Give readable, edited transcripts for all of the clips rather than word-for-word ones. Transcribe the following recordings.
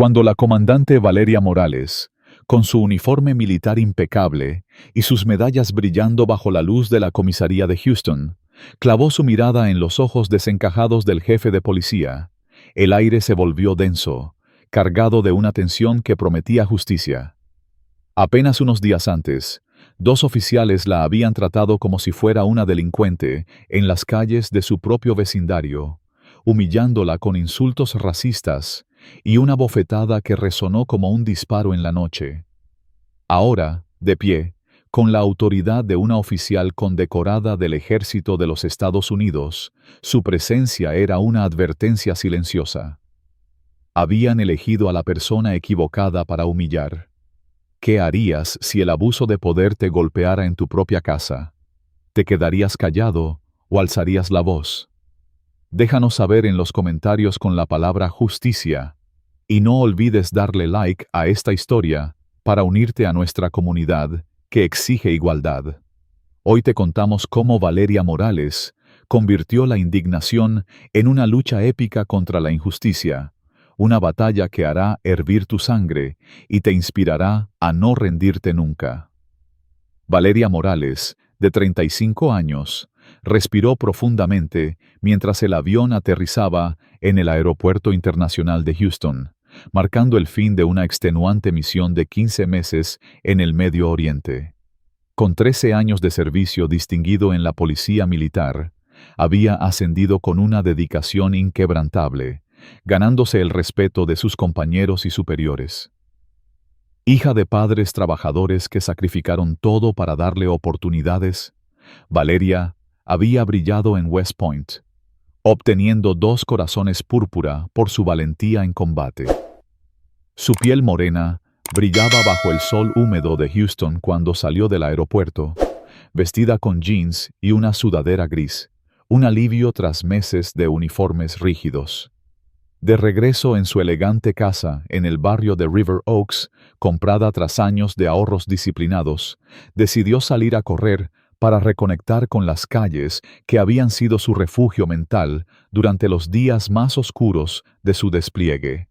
Cuando la comandante Valeria Morales, con su uniforme militar impecable y sus medallas brillando bajo la luz de la comisaría de Houston, clavó su mirada en los ojos desencajados del jefe de policía, el aire se volvió denso, cargado de una tensión que prometía justicia. Apenas unos días antes, dos oficiales la habían tratado como si fuera una delincuente en las calles de su propio vecindario, humillándola con insultos racistas y una bofetada que resonó como un disparo en la noche. Ahora, de pie, con la autoridad de una oficial condecorada del Ejército de los Estados Unidos, su presencia era una advertencia silenciosa. Habían elegido a la persona equivocada para humillar. ¿Qué harías si el abuso de poder te golpeara en tu propia casa? ¿Te quedarías callado o alzarías la voz? Déjanos saber en los comentarios con la palabra justicia y no olvides darle like a esta historia para unirte a nuestra comunidad que exige igualdad. Hoy te contamos cómo Valeria Morales convirtió la indignación en una lucha épica contra la injusticia, una batalla que hará hervir tu sangre y te inspirará a no rendirte nunca. Valeria Morales, de 35 años, respiró profundamente mientras el avión aterrizaba en el Aeropuerto Internacional de Houston, marcando el fin de una extenuante misión de 15 meses en el Medio Oriente. Con 13 años de servicio distinguido en la policía militar, había ascendido con una dedicación inquebrantable, ganándose el respeto de sus compañeros y superiores. Hija de padres trabajadores que sacrificaron todo para darle oportunidades, Valeria había brillado en West Point, obteniendo 2 corazones púrpura por su valentía en combate. Su piel morena brillaba bajo el sol húmedo de Houston cuando salió del aeropuerto, vestida con jeans y una sudadera gris, un alivio tras meses de uniformes rígidos. De regreso en su elegante casa en el barrio de River Oaks, comprada tras años de ahorros disciplinados, decidió salir a correr para reconectar con las calles que habían sido su refugio mental durante los días más oscuros de su despliegue.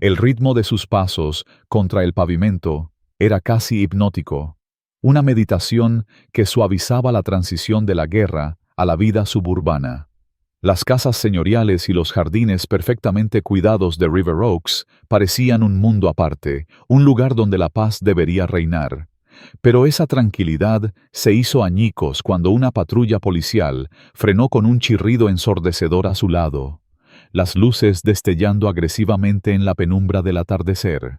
El ritmo de sus pasos contra el pavimento era casi hipnótico, una meditación que suavizaba la transición de la guerra a la vida suburbana. Las casas señoriales y los jardines perfectamente cuidados de River Oaks parecían un mundo aparte, un lugar donde la paz debería reinar. Pero esa tranquilidad se hizo añicos cuando una patrulla policial frenó con un chirrido ensordecedor a su lado, las luces destellando agresivamente en la penumbra del atardecer.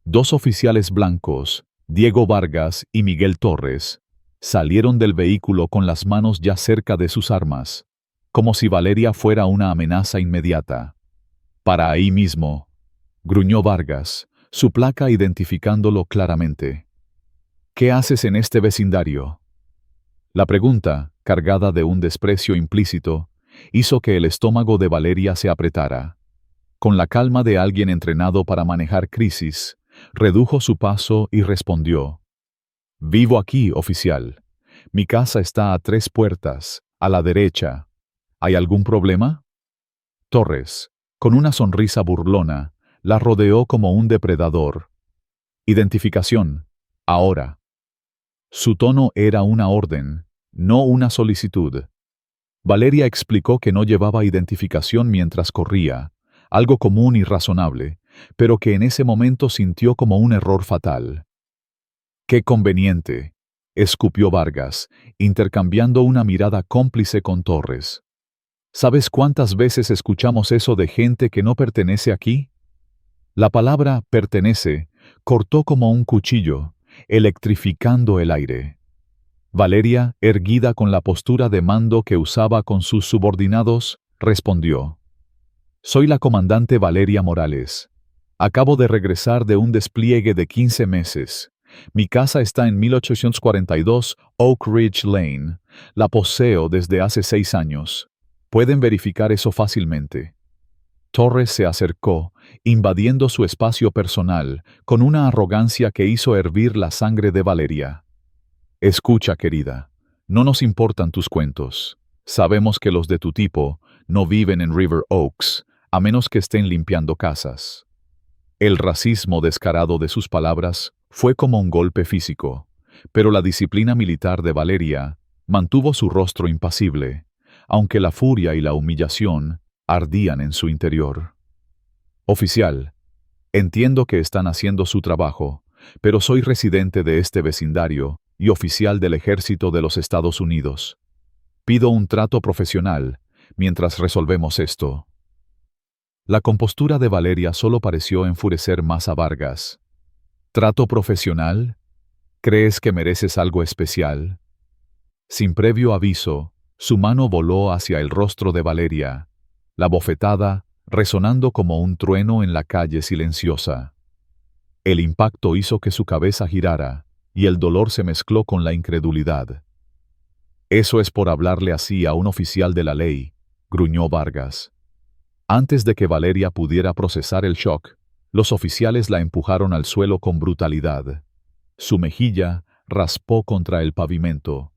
2 oficiales blancos, Diego Vargas y Miguel Torres, salieron del vehículo con las manos ya cerca de sus armas, como si Valeria fuera una amenaza inmediata. «Para ahí mismo», gruñó Vargas, su placa identificándolo claramente. «¿Qué haces en este vecindario?». La pregunta, cargada de un desprecio implícito, hizo que el estómago de Valeria se apretara. Con la calma de alguien entrenado para manejar crisis, redujo su paso y respondió: «Vivo aquí, oficial. Mi casa está a 3 puertas, a la derecha. ¿Hay algún problema?». Torres, con una sonrisa burlona, la rodeó como un depredador. «Identificación, ahora». Su tono era una orden, no una solicitud. Valeria explicó que no llevaba identificación mientras corría, algo común y razonable, pero que en ese momento sintió como un error fatal. «Qué conveniente», escupió Vargas, intercambiando una mirada cómplice con Torres. «¿Sabes cuántas veces escuchamos eso de gente que no pertenece aquí?». La palabra «pertenece» cortó como un cuchillo, electrificando el aire. Valeria, erguida con la postura de mando que usaba con sus subordinados, respondió: «Soy la comandante Valeria Morales. Acabo de regresar de un despliegue de 15 meses. Mi casa está en 1842 Oak Ridge Lane. La poseo desde hace 6 años. Pueden verificar eso fácilmente». Torres se acercó, invadiendo su espacio personal, con una arrogancia que hizo hervir la sangre de Valeria. «Escucha, querida, no nos importan tus cuentos. Sabemos que los de tu tipo no viven en River Oaks, a menos que estén limpiando casas. El racismo descarado de sus palabras fue como un golpe físico, pero la disciplina militar de Valeria mantuvo su rostro impasible, aunque la furia y la humillación ardían en su interior. Oficial, entiendo que están haciendo su trabajo, pero soy residente de este vecindario y oficial del Ejército de los Estados Unidos. Pido un trato profesional mientras resolvemos esto. La compostura de Valeria solo pareció enfurecer más a Vargas. ¿Trato profesional? ¿Crees que mereces algo especial? Sin previo aviso, su mano voló hacia el rostro de Valeria, la bofetada resonando como un trueno en la calle silenciosa. El impacto hizo que su cabeza girara, y el dolor se mezcló con la incredulidad. «Eso es por hablarle así a un oficial de la ley», gruñó Vargas. Antes de que Valeria pudiera procesar el shock, los oficiales la empujaron al suelo con brutalidad. Su mejilla raspó contra el pavimento,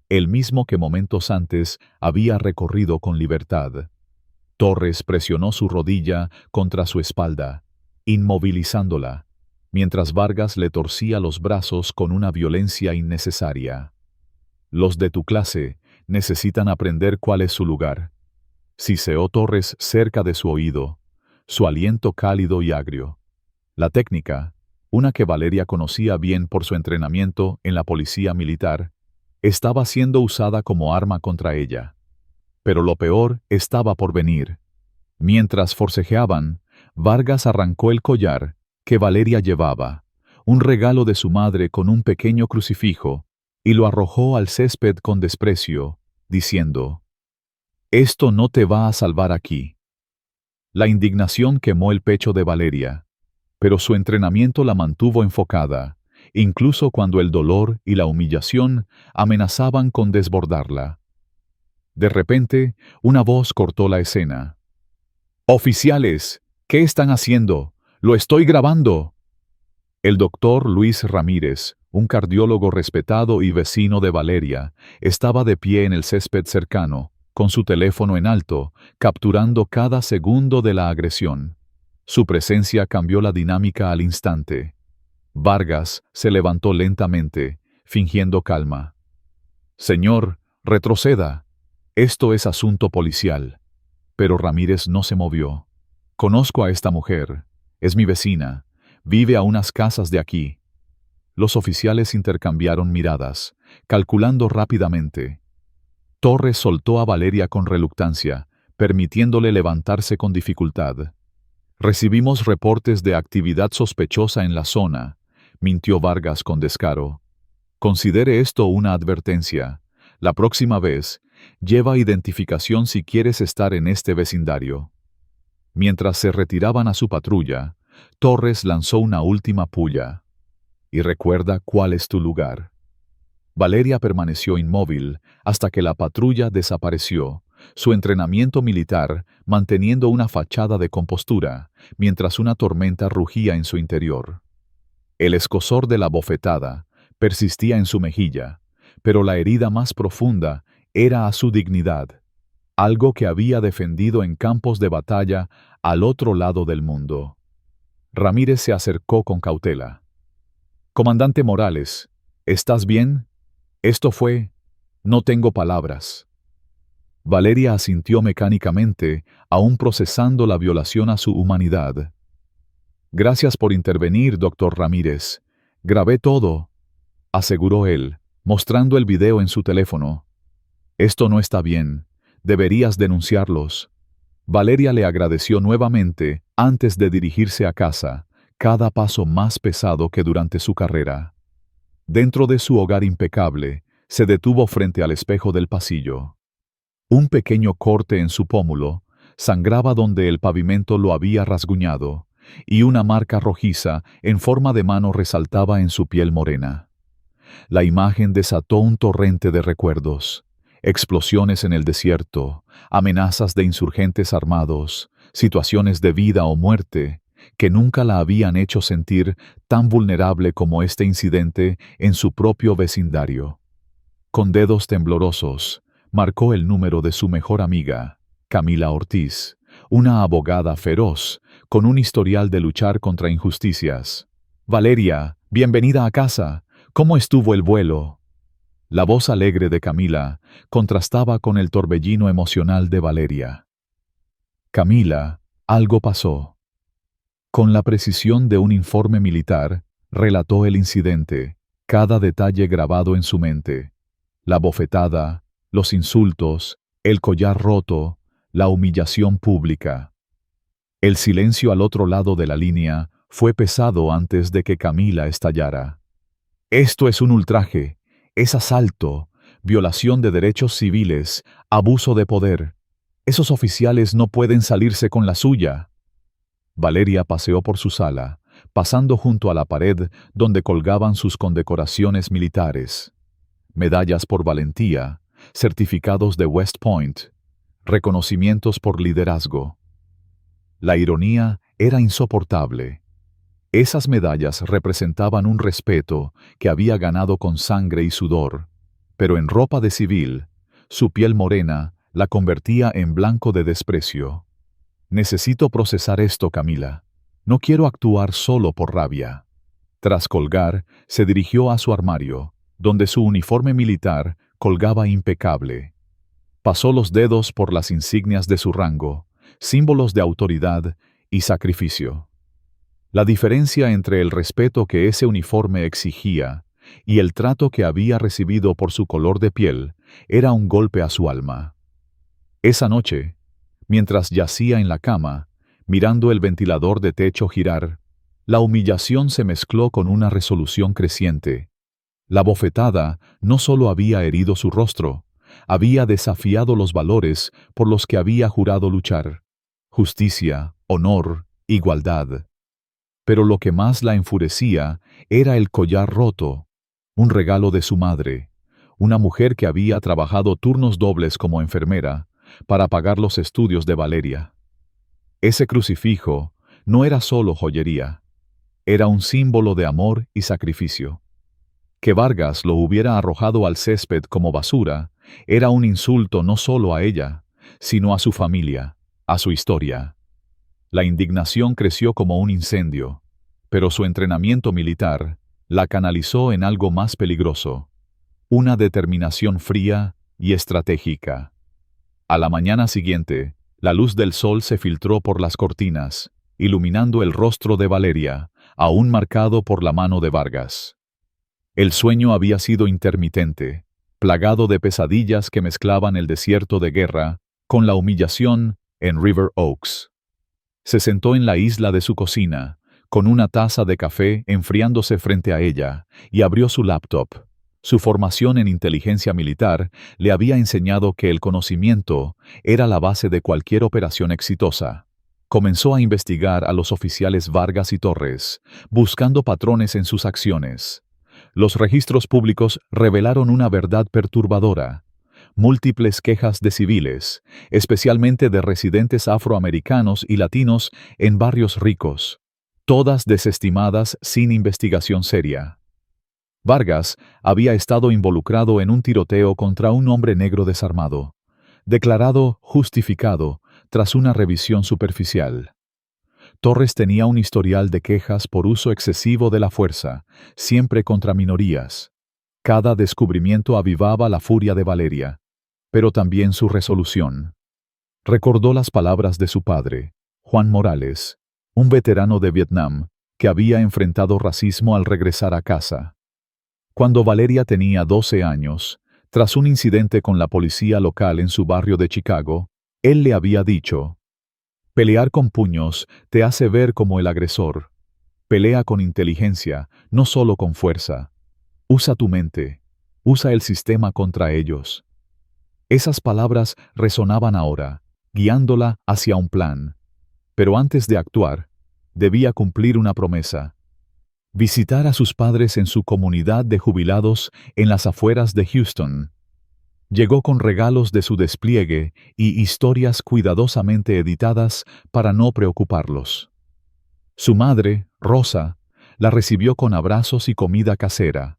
el mismo que momentos antes había recorrido con libertad. Torres presionó su rodilla contra su espalda, inmovilizándola, mientras Vargas le torcía los brazos con una violencia innecesaria. «Los de tu clase necesitan aprender cuál es su lugar», siseó Torres cerca de su oído, su aliento cálido y agrio. La técnica, una que Valeria conocía bien por su entrenamiento en la policía militar, estaba siendo usada como arma contra ella. Pero lo peor estaba por venir. Mientras forcejeaban, Vargas arrancó el collar que Valeria llevaba, un regalo de su madre con un pequeño crucifijo, y lo arrojó al césped con desprecio, diciendo: «Esto no te va a salvar aquí». La indignación quemó el pecho de Valeria, pero su entrenamiento la mantuvo enfocada, incluso cuando el dolor y la humillación amenazaban con desbordarla. De repente, una voz cortó la escena. «Oficiales, ¿qué están haciendo? ¡Lo estoy grabando!». El doctor Luis Ramírez, un cardiólogo respetado y vecino de Valeria, estaba de pie en el césped cercano, con su teléfono en alto, capturando cada segundo de la agresión. Su presencia cambió la dinámica al instante. Vargas se levantó lentamente, fingiendo calma. «Señor, retroceda. Esto es asunto policial». Pero Ramírez no se movió. «Conozco a esta mujer. Es mi vecina. Vive a unas casas de aquí». Los oficiales intercambiaron miradas, calculando rápidamente. Torres soltó a Valeria con reluctancia, permitiéndole levantarse con dificultad. «Recibimos reportes de actividad sospechosa en la zona», mintió Vargas con descaro. «Considere esto una advertencia. La próxima vez, lleva identificación si quieres estar en este vecindario». Mientras se retiraban a su patrulla, Torres lanzó una última puya. «Y recuerda cuál es tu lugar». Valeria permaneció inmóvil hasta que la patrulla desapareció, su entrenamiento militar manteniendo una fachada de compostura, mientras una tormenta rugía en su interior. El escozor de la bofetada persistía en su mejilla, pero la herida más profunda era a su dignidad, algo que había defendido en campos de batalla al otro lado del mundo. Ramírez se acercó con cautela. «Comandante Morales, ¿estás bien? Esto fue... no tengo palabras». Valeria asintió mecánicamente, aún procesando la violación a su humanidad. «Gracias por intervenir, doctor Ramírez. Grabé todo», aseguró él, mostrando el video en su teléfono. «Esto no está bien. Deberías denunciarlos». Valeria le agradeció nuevamente antes de dirigirse a casa, cada paso más pesado que durante su carrera. Dentro de su hogar impecable, se detuvo frente al espejo del pasillo. Un pequeño corte en su pómulo sangraba donde el pavimento lo había rasguñado, y una marca rojiza en forma de mano resaltaba en su piel morena. La imagen desató un torrente de recuerdos: explosiones en el desierto, amenazas de insurgentes armados, situaciones de vida o muerte que nunca la habían hecho sentir tan vulnerable como este incidente en su propio vecindario. Con dedos temblorosos, marcó el número de su mejor amiga, Camila Ortiz, una abogada feroz, con un historial de luchar contra injusticias. «Valeria, bienvenida a casa. ¿Cómo estuvo el vuelo?» La voz alegre de Camila contrastaba con el torbellino emocional de Valeria. «Camila, algo pasó». Con la precisión de un informe militar, relató el incidente, cada detalle grabado en su mente. La bofetada, los insultos, el collar roto, la humillación pública. El silencio al otro lado de la línea fue pesado antes de que Camila estallara. «Esto es un ultraje, es asalto, violación de derechos civiles, abuso de poder. Esos oficiales no pueden salirse con la suya». Valeria paseó por su sala, pasando junto a la pared donde colgaban sus condecoraciones militares. Medallas por valentía, certificados de West Point, reconocimientos por liderazgo. La ironía era insoportable. Esas medallas representaban un respeto que había ganado con sangre y sudor, pero en ropa de civil, su piel morena la convertía en blanco de desprecio. «Necesito procesar esto, Camila. No quiero actuar solo por rabia». Tras colgar, se dirigió a su armario, donde su uniforme militar colgaba impecable. Pasó los dedos por las insignias de su rango, símbolos de autoridad y sacrificio. La diferencia entre el respeto que ese uniforme exigía y el trato que había recibido por su color de piel era un golpe a su alma. Esa noche, mientras yacía en la cama, mirando el ventilador de techo girar, la humillación se mezcló con una resolución creciente. La bofetada no solo había herido su rostro, había desafiado los valores por los que había jurado luchar: justicia, honor, igualdad. Pero lo que más la enfurecía era el collar roto, un regalo de su madre, una mujer que había trabajado turnos dobles como enfermera para pagar los estudios de Valeria. Ese crucifijo no era solo joyería, era un símbolo de amor y sacrificio. Que Vargas lo hubiera arrojado al césped como basura era un insulto no solo a ella, sino a su familia, a su historia. La indignación creció como un incendio, pero su entrenamiento militar la canalizó en algo más peligroso: una determinación fría y estratégica. A la mañana siguiente, la luz del sol se filtró por las cortinas, iluminando el rostro de Valeria, aún marcado por la mano de Vargas. El sueño había sido intermitente, plagado de pesadillas que mezclaban el desierto de guerra con la humillación en River Oaks. Se sentó en la isla de su cocina, con una taza de café enfriándose frente a ella, y abrió su laptop. Su formación en inteligencia militar le había enseñado que el conocimiento era la base de cualquier operación exitosa. Comenzó a investigar a los oficiales Vargas y Torres, buscando patrones en sus acciones. Los registros públicos revelaron una verdad perturbadora: múltiples quejas de civiles, especialmente de residentes afroamericanos y latinos en barrios ricos, todas desestimadas sin investigación seria. Vargas había estado involucrado en un tiroteo contra un hombre negro desarmado, declarado justificado tras una revisión superficial. Torres tenía un historial de quejas por uso excesivo de la fuerza, siempre contra minorías. Cada descubrimiento avivaba la furia de Valeria, pero también su resolución. Recordó las palabras de su padre, Juan Morales, un veterano de Vietnam que había enfrentado racismo al regresar a casa. Cuando Valeria tenía 12 años, tras un incidente con la policía local en su barrio de Chicago, él le había dicho: «Pelear con puños te hace ver como el agresor. Pelea con inteligencia, no solo con fuerza. Usa tu mente, usa el sistema contra ellos». Esas palabras resonaban ahora, guiándola hacia un plan. Pero antes de actuar, debía cumplir una promesa: visitar a sus padres en su comunidad de jubilados en las afueras de Houston. Llegó con regalos de su despliegue y historias cuidadosamente editadas para no preocuparlos. Su madre, Rosa, la recibió con abrazos y comida casera,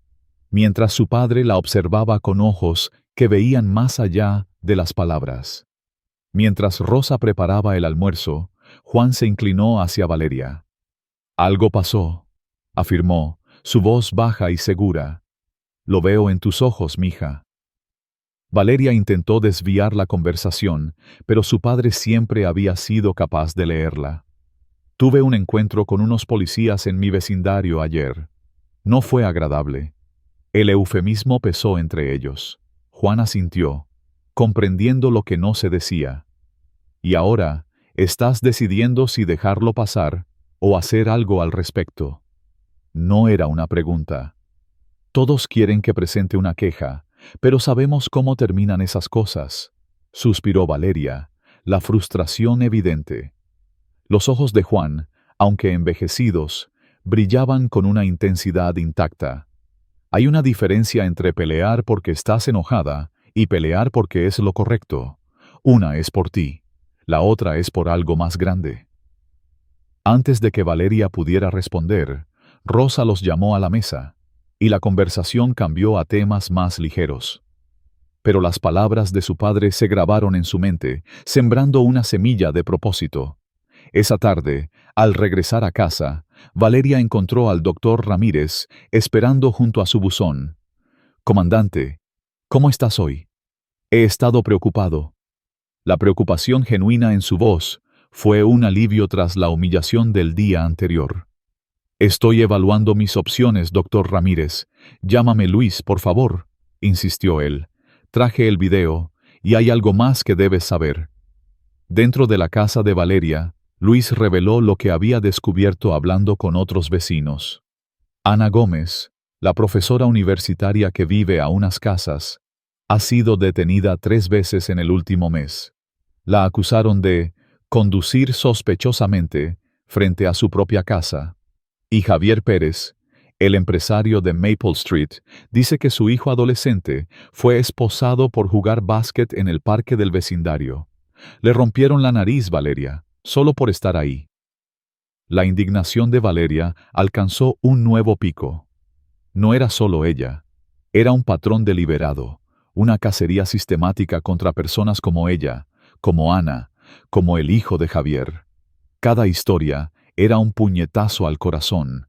mientras su padre la observaba con ojos que veían más allá de las palabras. Mientras Rosa preparaba el almuerzo, Juan se inclinó hacia Valeria. «Algo pasó», afirmó, su voz baja y segura. «Lo veo en tus ojos, mija». Valeria intentó desviar la conversación, pero su padre siempre había sido capaz de leerla. «Tuve un encuentro con unos policías en mi vecindario ayer. No fue agradable». El eufemismo pesó entre ellos. Juan asintió, comprendiendo lo que no se decía. «Y ahora, estás decidiendo si dejarlo pasar o hacer algo al respecto». No era una pregunta. Todos quieren que presente una queja, pero sabemos cómo terminan esas cosas, suspiró Valeria, la frustración evidente. Los ojos de Juan, aunque envejecidos, brillaban con una intensidad intacta. Hay una diferencia entre pelear porque estás enojada y pelear porque es lo correcto. Una es por ti, la otra es por algo más grande. Antes de que Valeria pudiera responder, Rosa los llamó a la mesa, y la conversación cambió a temas más ligeros. Pero las palabras de su padre se grabaron en su mente, sembrando una semilla de propósito. Esa tarde, al regresar a casa, Valeria encontró al doctor Ramírez esperando junto a su buzón. «Comandante, ¿cómo estás hoy? He estado preocupado». La preocupación genuina en su voz fue un alivio tras la humillación del día anterior. «Estoy evaluando mis opciones, doctor Ramírez. Llámame Luis, por favor», insistió él. «Traje el video, y hay algo más que debes saber». Dentro de la casa de Valeria, Luis reveló lo que había descubierto hablando con otros vecinos. Ana Gómez, la profesora universitaria que vive a unas casas, ha sido detenida 3 veces en el último mes. La acusaron de conducir sospechosamente frente a su propia casa. Y Javier Pérez, el empresario de Maple Street, dice que su hijo adolescente fue esposado por jugar básquet en el parque del vecindario. Le rompieron la nariz, Valeria, solo por estar ahí. La indignación de Valeria alcanzó un nuevo pico. No era solo ella, era un patrón deliberado, una cacería sistemática contra personas como ella, como Ana, como el hijo de Javier. Cada historia era un puñetazo al corazón,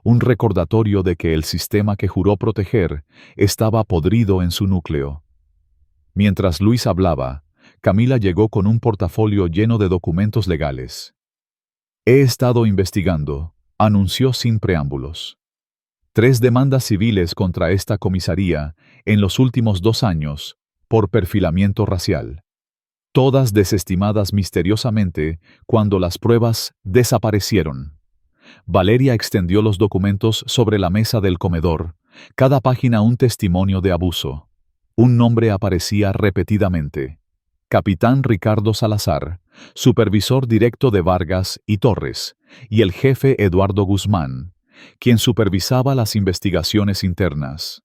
un recordatorio de que el sistema que juró proteger estaba podrido en su núcleo. Mientras Luis hablaba, Camila llegó con un portafolio lleno de documentos legales. «He estado investigando», anunció sin preámbulos. 3 demandas civiles contra esta comisaría en los últimos 2 años, por perfilamiento racial. Todas desestimadas misteriosamente cuando las pruebas desaparecieron. Valeria extendió los documentos sobre la mesa del comedor, cada página un testimonio de abuso. Un nombre aparecía repetidamente: Capitán Ricardo Salazar, supervisor directo de Vargas y Torres, y el jefe Eduardo Guzmán, quien supervisaba las investigaciones internas.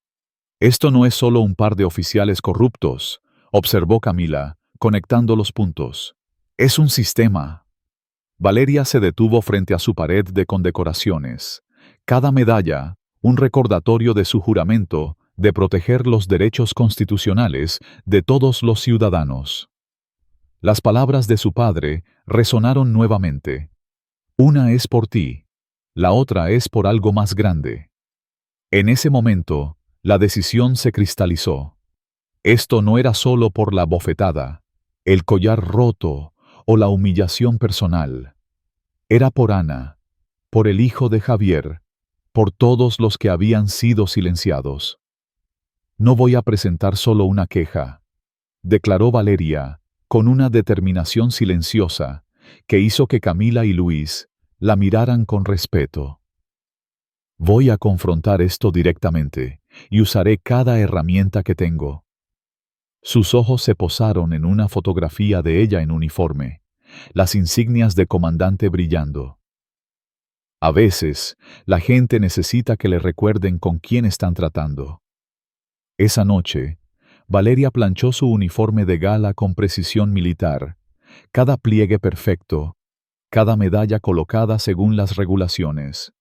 «Esto no es solo un par de oficiales corruptos», observó Camila, conectando los puntos. «Es un sistema». Valeria se detuvo frente a su pared de condecoraciones. Cada medalla, un recordatorio de su juramento de proteger los derechos constitucionales de todos los ciudadanos. Las palabras de su padre resonaron nuevamente. «Una es por ti, la otra es por algo más grande». En ese momento, la decisión se cristalizó. Esto no era solo por la bofetada, el collar roto o la humillación personal. Era por Ana, por el hijo de Javier, por todos los que habían sido silenciados. «No voy a presentar solo una queja», declaró Valeria, con una determinación silenciosa que hizo que Camila y Luis la miraran con respeto. «Voy a confrontar esto directamente y usaré cada herramienta que tengo». Sus ojos se posaron en una fotografía de ella en uniforme, las insignias de comandante brillando. A veces, la gente necesita que le recuerden con quién están tratando. Esa noche, Valeria planchó su uniforme de gala con precisión militar, cada pliegue perfecto, cada medalla colocada según las regulaciones.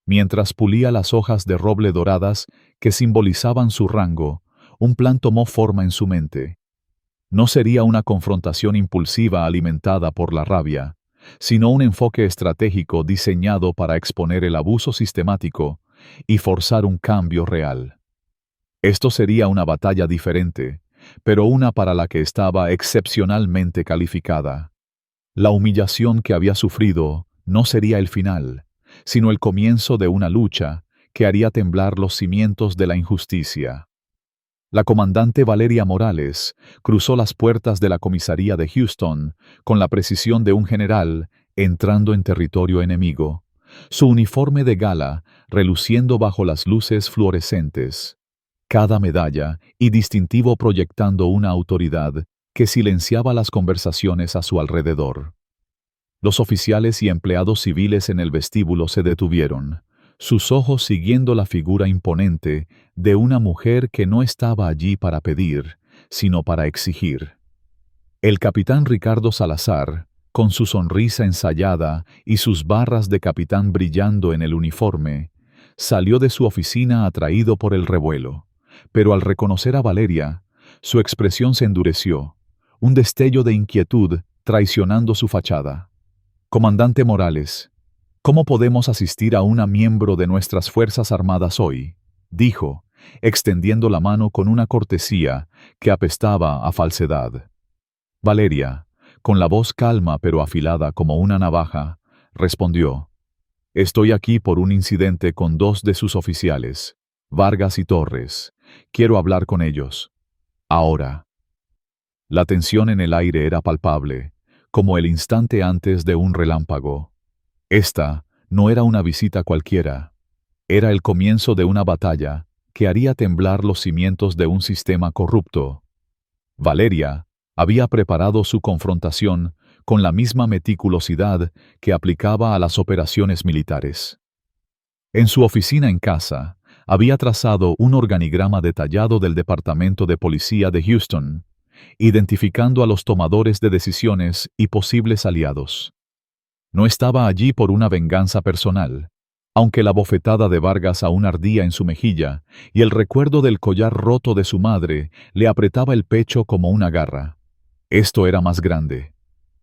Mientras pulía las hojas de roble doradas que simbolizaban su rango, un plan tomó forma en su mente. No sería una confrontación impulsiva alimentada por la rabia, sino un enfoque estratégico diseñado para exponer el abuso sistemático y forzar un cambio real. Esto sería una batalla diferente, pero una para la que estaba excepcionalmente calificada. La humillación que había sufrido no sería el final, sino el comienzo de una lucha que haría temblar los cimientos de la injusticia. La comandante Valeria Morales cruzó las puertas de la comisaría de Houston con la precisión de un general entrando en territorio enemigo, su uniforme de gala reluciendo bajo las luces fluorescentes, cada medalla y distintivo proyectando una autoridad que silenciaba las conversaciones a su alrededor. Los oficiales y empleados civiles en el vestíbulo se detuvieron, sus ojos siguiendo la figura imponente de una mujer que no estaba allí para pedir, sino para exigir. El capitán Ricardo Salazar, con su sonrisa ensayada y sus barras de capitán brillando en el uniforme, salió de su oficina atraído por el revuelo, pero al reconocer a Valeria, su expresión se endureció, un destello de inquietud traicionando su fachada. Comandante Morales, ¿cómo podemos asistir a una miembro de nuestras Fuerzas Armadas hoy?, dijo, extendiendo la mano con una cortesía que apestaba a falsedad. Valeria, con la voz calma pero afilada como una navaja, respondió: «Estoy aquí por un incidente con dos de sus oficiales, Vargas y Torres. Quiero hablar con ellos. Ahora». La tensión en el aire era palpable, como el instante antes de un relámpago. Esta no era una visita cualquiera. Era el comienzo de una batalla que haría temblar los cimientos de un sistema corrupto. Valeria había preparado su confrontación con la misma meticulosidad que aplicaba a las operaciones militares. En su oficina en casa, había trazado un organigrama detallado del Departamento de Policía de Houston, identificando a los tomadores de decisiones y posibles aliados. No estaba allí por una venganza personal, aunque la bofetada de Vargas aún ardía en su mejilla y el recuerdo del collar roto de su madre le apretaba el pecho como una garra. Esto era más grande,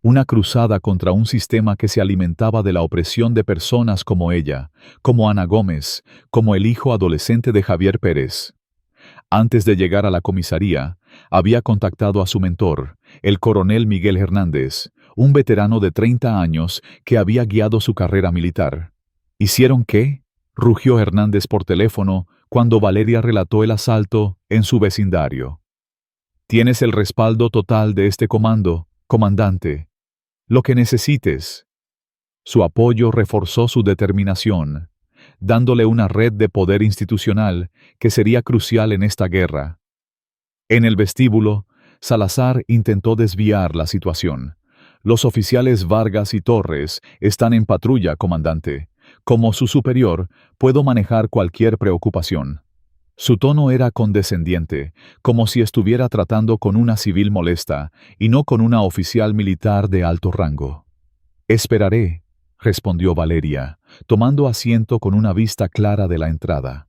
una cruzada contra un sistema que se alimentaba de la opresión de personas como ella, como Ana Gómez, como el hijo adolescente de Javier Pérez. Antes de llegar a la comisaría, había contactado a su mentor, el coronel Miguel Hernández, un veterano de 30 años que había guiado su carrera militar. ¿Hicieron qué?, rugió Hernández por teléfono cuando Valeria relató el asalto en su vecindario. «Tienes el respaldo total de este comando, comandante. Lo que necesites». Su apoyo reforzó su determinación, dándole una red de poder institucional que sería crucial en esta guerra. En el vestíbulo, Salazar intentó desviar la situación. «Los oficiales Vargas y Torres están en patrulla, comandante. Como su superior, puedo manejar cualquier preocupación». Su tono era condescendiente, como si estuviera tratando con una civil molesta y no con una oficial militar de alto rango. «Esperaré», respondió Valeria, tomando asiento con una vista clara de la entrada.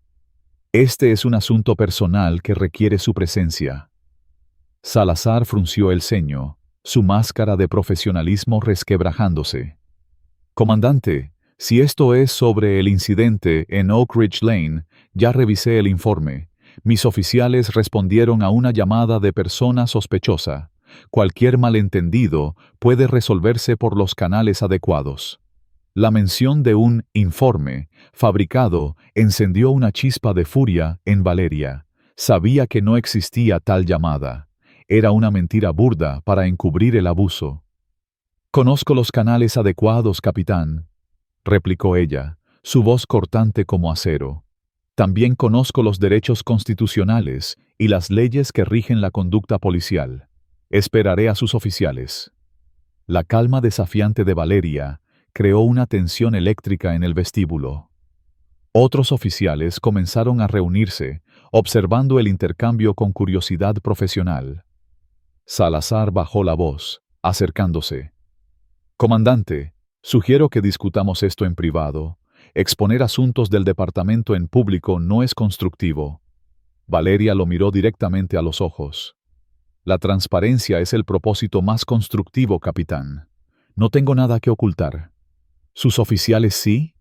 «Este es un asunto personal que requiere su presencia». Salazar frunció el ceño, su máscara de profesionalismo resquebrajándose. «Comandante, si esto es sobre el incidente en Oak Ridge Lane, ya revisé el informe. Mis oficiales respondieron a una llamada de persona sospechosa. Cualquier malentendido puede resolverse por los canales adecuados». La mención de un informe fabricado encendió una chispa de furia en Valeria. Sabía que no existía tal llamada. Era una mentira burda para encubrir el abuso. «Conozco los canales adecuados, capitán», replicó ella, su voz cortante como acero. «También conozco los derechos constitucionales y las leyes que rigen la conducta policial. Esperaré a sus oficiales». La calma desafiante de Valeria creó una tensión eléctrica en el vestíbulo. Otros oficiales comenzaron a reunirse, observando el intercambio con curiosidad profesional. Salazar bajó la voz, acercándose. «Comandante, sugiero que discutamos esto en privado. Exponer asuntos del departamento en público no es constructivo». Valeria lo miró directamente a los ojos. La transparencia es el propósito más constructivo, capitán. No tengo nada que ocultar. ¿Sus oficiales sí?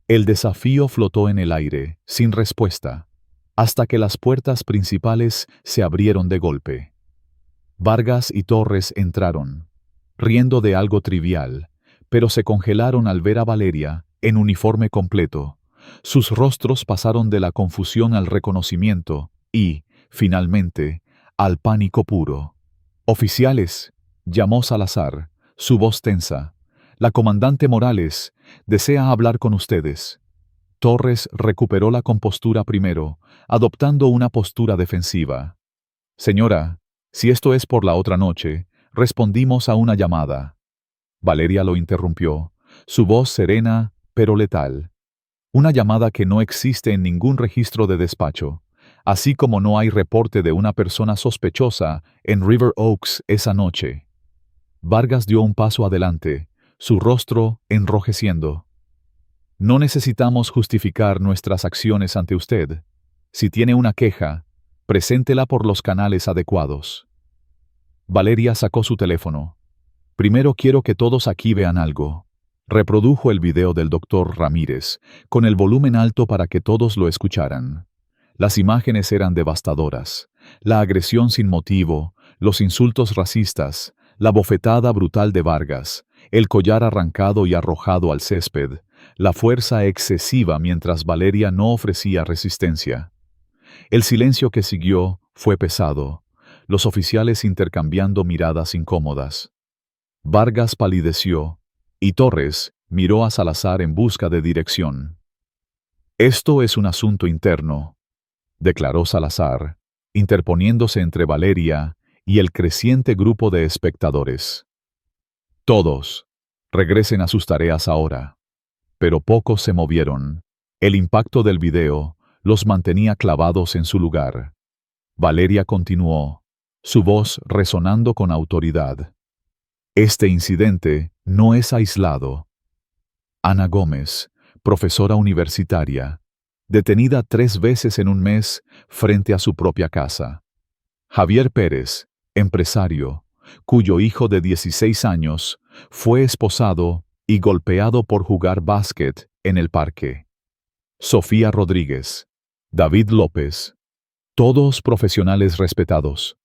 El desafío flotó en el aire, sin respuesta, hasta que las puertas principales se abrieron de golpe. Vargas y Torres entraron, riendo de algo trivial, pero se congelaron al ver a Valeria, en uniforme completo. Sus rostros pasaron de la confusión al reconocimiento y, finalmente, al pánico puro. «Oficiales», llamó Salazar, su voz tensa. «La comandante Morales desea hablar con ustedes». Torres recuperó la compostura primero, adoptando una postura defensiva. «Señora, si esto es por la otra noche, respondimos a una llamada». Valeria lo interrumpió, su voz serena pero letal. «Una llamada que no existe en ningún registro de despacho, así como no hay reporte de una persona sospechosa en River Oaks esa noche». Vargas dio un paso adelante, su rostro enrojeciendo. «No necesitamos justificar nuestras acciones ante usted. Si tiene una queja, preséntela por los canales adecuados». Valeria sacó su teléfono. «Primero quiero que todos aquí vean algo». Reprodujo el video del doctor Ramírez, con el volumen alto para que todos lo escucharan. Las imágenes eran devastadoras. La agresión sin motivo, los insultos racistas, la bofetada brutal de Vargas, el collar arrancado y arrojado al césped, la fuerza excesiva mientras Valeria no ofrecía resistencia. El silencio que siguió fue pesado, los oficiales intercambiando miradas incómodas. Vargas palideció, y Torres miró a Salazar en busca de dirección. «Esto es un asunto interno», declaró Salazar, interponiéndose entre Valeria y el creciente grupo de espectadores. «Todos, regresen a sus tareas ahora». Pero pocos se movieron. El impacto del video los mantenía clavados en su lugar. Valeria continuó, su voz resonando con autoridad. «Este incidente no es aislado. Ana Gómez, profesora universitaria, detenida 3 veces en un mes frente a su propia casa. Javier Pérez, empresario, cuyo hijo de 16 años fue esposado y golpeado por jugar básquet en el parque. Sofía Rodríguez, David López, todos profesionales respetados,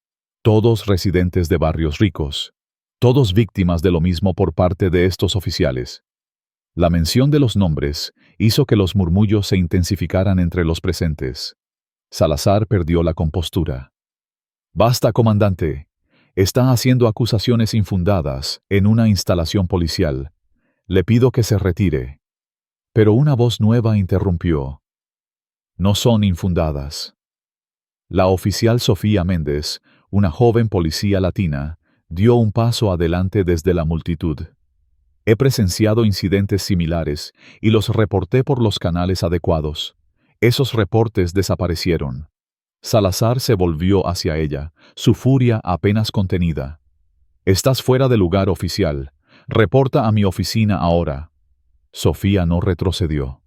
todos residentes de barrios ricos, todos víctimas de lo mismo por parte de estos oficiales». La mención de los nombres hizo que los murmullos se intensificaran entre los presentes. Salazar perdió la compostura. «Basta, comandante. Está haciendo acusaciones infundadas en una instalación policial. Le pido que se retire». Pero una voz nueva interrumpió. «No son infundadas». La oficial Sofía Méndez, una joven policía latina, dio un paso adelante desde la multitud. «He presenciado incidentes similares y los reporté por los canales adecuados. Esos reportes desaparecieron». Salazar se volvió hacia ella, su furia apenas contenida. «Estás fuera de lugar, oficial. Reporta a mi oficina ahora». Sofía no retrocedió.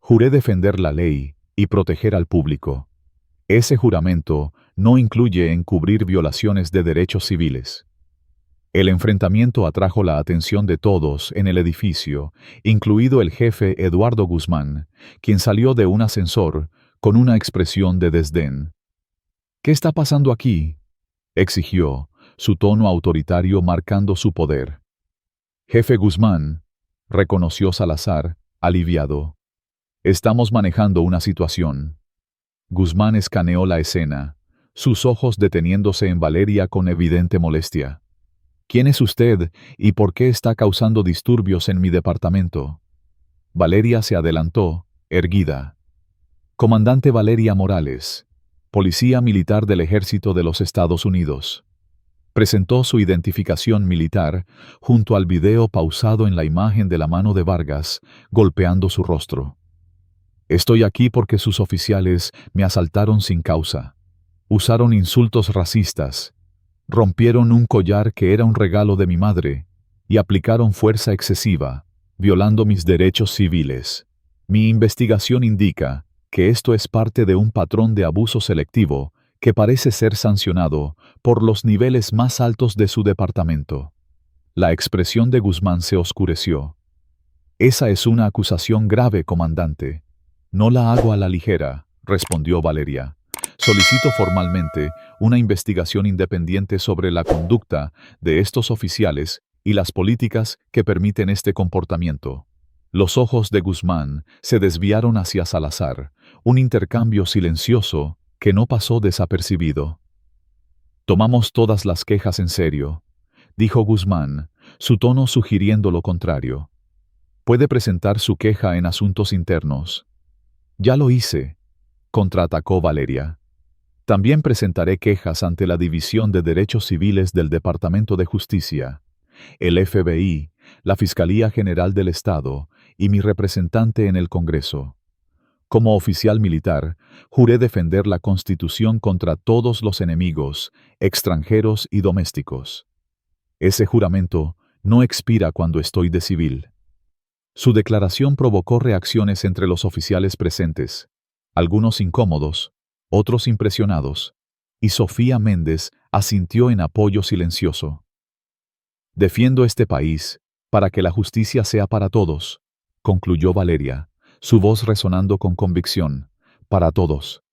«Juré defender la ley y proteger al público. Ese juramento no incluye encubrir violaciones de derechos civiles». El enfrentamiento atrajo la atención de todos en el edificio, incluido el jefe Eduardo Guzmán, quien salió de un ascensor con una expresión de desdén. «¿Qué está pasando aquí?», exigió, su tono autoritario marcando su poder. «Jefe Guzmán», reconoció Salazar, aliviado. «Estamos manejando una situación». Guzmán escaneó la escena, sus ojos deteniéndose en Valeria con evidente molestia. «¿Quién es usted y por qué está causando disturbios en mi departamento?». Valeria se adelantó, erguida. «Comandante Valeria Morales, Policía Militar del Ejército de los Estados Unidos». Presentó su identificación militar junto al video pausado en la imagen de la mano de Vargas, golpeando su rostro. «Estoy aquí porque sus oficiales me asaltaron sin causa. Usaron insultos racistas. Rompieron un collar que era un regalo de mi madre y aplicaron fuerza excesiva, violando mis derechos civiles. Mi investigación indica que esto es parte de un patrón de abuso selectivo que parece ser sancionado por los niveles más altos de su departamento. La expresión de Guzmán se oscureció. Esa es una acusación grave, comandante. No la hago a la ligera, respondió Valeria. Solicito formalmente una investigación independiente sobre la conducta de estos oficiales y las políticas que permiten este comportamiento. Los ojos de Guzmán se desviaron hacia Salazar, un intercambio silencioso que no pasó desapercibido. Tomamos todas las quejas en serio, dijo Guzmán, su tono sugiriendo lo contrario. Puede presentar su queja en asuntos internos. Ya lo hice, contraatacó Valeria. También presentaré quejas ante la División de Derechos Civiles del Departamento de Justicia, el FBI, la Fiscalía General del Estado y mi representante en el Congreso. Como oficial militar, juré defender la Constitución contra todos los enemigos, extranjeros y domésticos. Ese juramento no expira cuando estoy de civil. Su declaración provocó reacciones entre los oficiales presentes, algunos incómodos, otros impresionados, y Sofía Méndez asintió en apoyo silencioso. Defiendo este país para que la justicia sea para todos, concluyó Valeria, su voz resonando con convicción, para todos.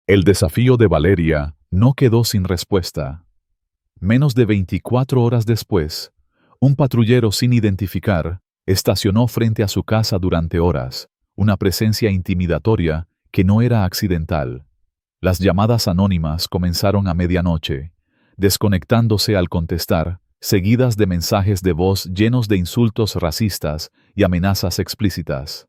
El desafío de Valeria no quedó sin respuesta. Menos de 24 horas después, un patrullero sin identificar estacionó frente a su casa durante horas, una presencia intimidatoria que no era accidental. Las llamadas anónimas comenzaron a medianoche, desconectándose al contestar, seguidas de mensajes de voz llenos de insultos racistas y amenazas explícitas.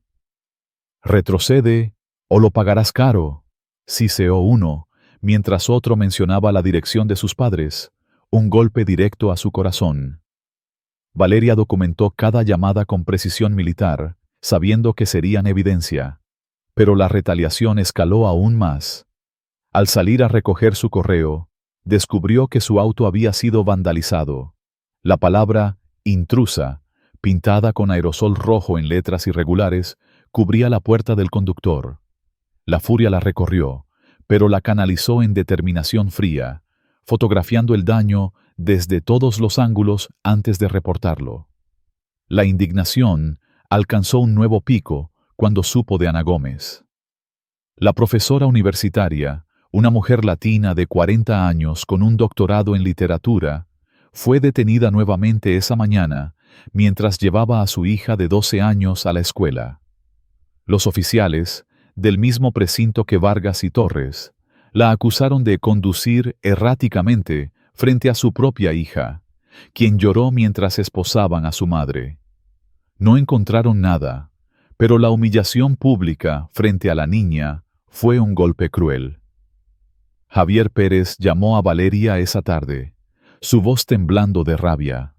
«Retrocede, o lo pagarás caro», siseó uno, mientras otro mencionaba la dirección de sus padres, un golpe directo a su corazón. Valeria documentó cada llamada con precisión militar, sabiendo que serían evidencia. Pero la retaliación escaló aún más. Al salir a recoger su correo, descubrió que su auto había sido vandalizado. La palabra «intrusa», pintada con aerosol rojo en letras irregulares, cubría la puerta del conductor. La furia la recorrió, pero la canalizó en determinación fría, fotografiando el daño desde todos los ángulos antes de reportarlo. La indignación alcanzó un nuevo pico cuando supo de Ana Gómez. La profesora universitaria, una mujer latina de 40 años con un doctorado en literatura, fue detenida nuevamente esa mañana mientras llevaba a su hija de 12 años a la escuela. Los oficiales, del mismo precinto que Vargas y Torres, la acusaron de conducir erráticamente frente a su propia hija, quien lloró mientras esposaban a su madre. No encontraron nada, pero la humillación pública frente a la niña fue un golpe cruel. Javier Pérez llamó a Valeria esa tarde, su voz temblando de rabia.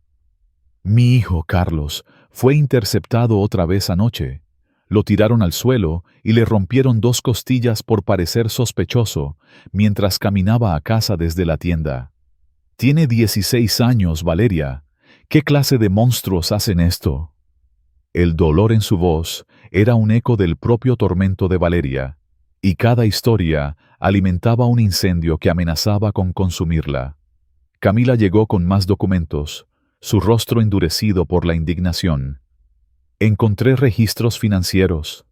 «Mi hijo, Carlos, fue interceptado otra vez anoche. Lo tiraron al suelo y le rompieron 2 costillas por parecer sospechoso mientras caminaba a casa desde la tienda. Tiene 16 años, Valeria. ¿Qué clase de monstruos hacen esto?» El dolor en su voz era un eco del propio tormento de Valeria, y cada historia alimentaba un incendio que amenazaba con consumirla. Camila llegó con más documentos, su rostro endurecido por la indignación. «Encontré registros financieros.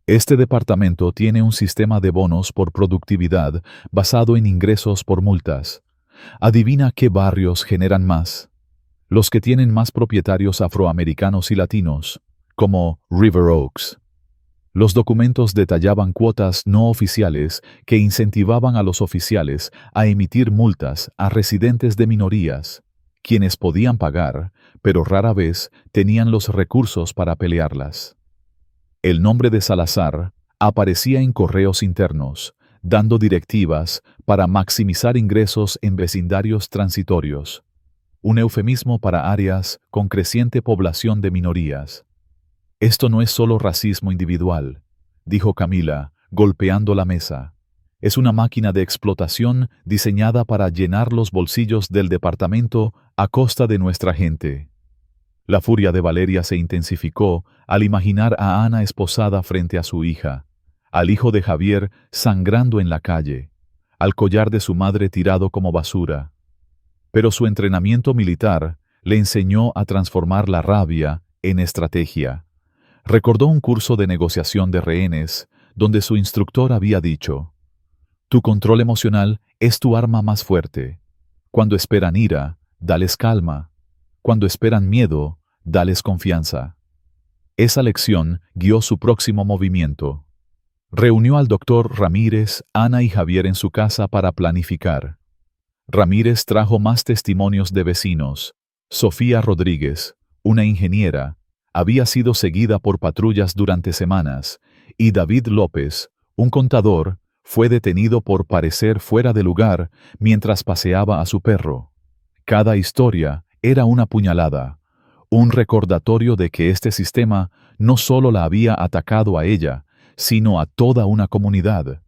Este departamento tiene un sistema de bonos por productividad basado en ingresos por multas. Adivina qué barrios generan más. Los que tienen más propietarios afroamericanos y latinos, como River Oaks». Los documentos detallaban cuotas no oficiales que incentivaban a los oficiales a emitir multas a residentes de minorías, quienes podían pagar, pero rara vez tenían los recursos para pelearlas. El nombre de Salazar aparecía en correos internos, dando directivas para maximizar ingresos en vecindarios transitorios, un eufemismo para áreas con creciente población de minorías. «Esto no es solo racismo individual», dijo Camila, golpeando la mesa. «Es una máquina de explotación diseñada para llenar los bolsillos del departamento a costa de nuestra gente». La furia de Valeria se intensificó al imaginar a Ana esposada frente a su hija, al hijo de Javier sangrando en la calle, al collar de su madre tirado como basura. Pero su entrenamiento militar le enseñó a transformar la rabia en estrategia. Recordó un curso de negociación de rehenes, donde su instructor había dicho: tu control emocional es tu arma más fuerte. Cuando esperan ira, dales calma. Cuando esperan miedo, dales confianza. Esa lección guió su próximo movimiento. Reunió al doctor Ramírez, Ana y Javier en su casa para planificar. Ramírez trajo más testimonios de vecinos. Sofía Rodríguez, una ingeniera, había sido seguida por patrullas durante semanas, y David López, un contador, fue detenido por parecer fuera de lugar mientras paseaba a su perro. Cada historia era una puñalada, un recordatorio de que este sistema no solo la había atacado a ella, sino a toda una comunidad.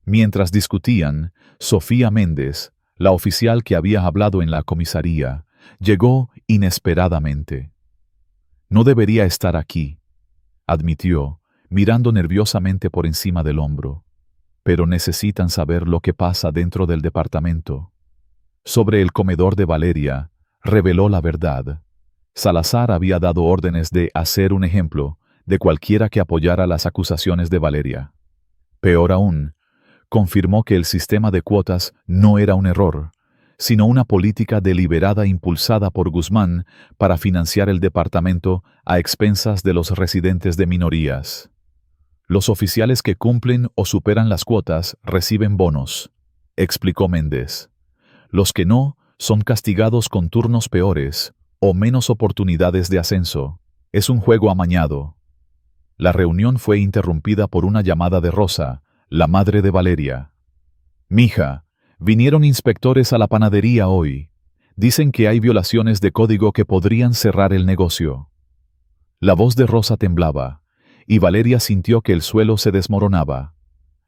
Mientras discutían, Sofía Méndez, la oficial que había hablado en la comisaría, llegó inesperadamente. No debería estar aquí, admitió, mirando nerviosamente por encima del hombro. Pero necesitan saber lo que pasa dentro del departamento. Sobre el comedor de Valeria, reveló la verdad. Salazar había dado órdenes de hacer un ejemplo de cualquiera que apoyara las acusaciones de Valeria. Peor aún, confirmó que el sistema de cuotas no era un error, sino una política deliberada impulsada por Guzmán para financiar el departamento a expensas de los residentes de minorías. Los oficiales que cumplen o superan las cuotas reciben bonos, explicó Méndez. Los que no son castigados con turnos peores o menos oportunidades de ascenso. Es un juego amañado. La reunión fue interrumpida por una llamada de Rosa, la madre de Valeria. «Mija, vinieron inspectores a la panadería hoy. Dicen que hay violaciones de código que podrían cerrar el negocio». La voz de Rosa temblaba, y Valeria sintió que el suelo se desmoronaba.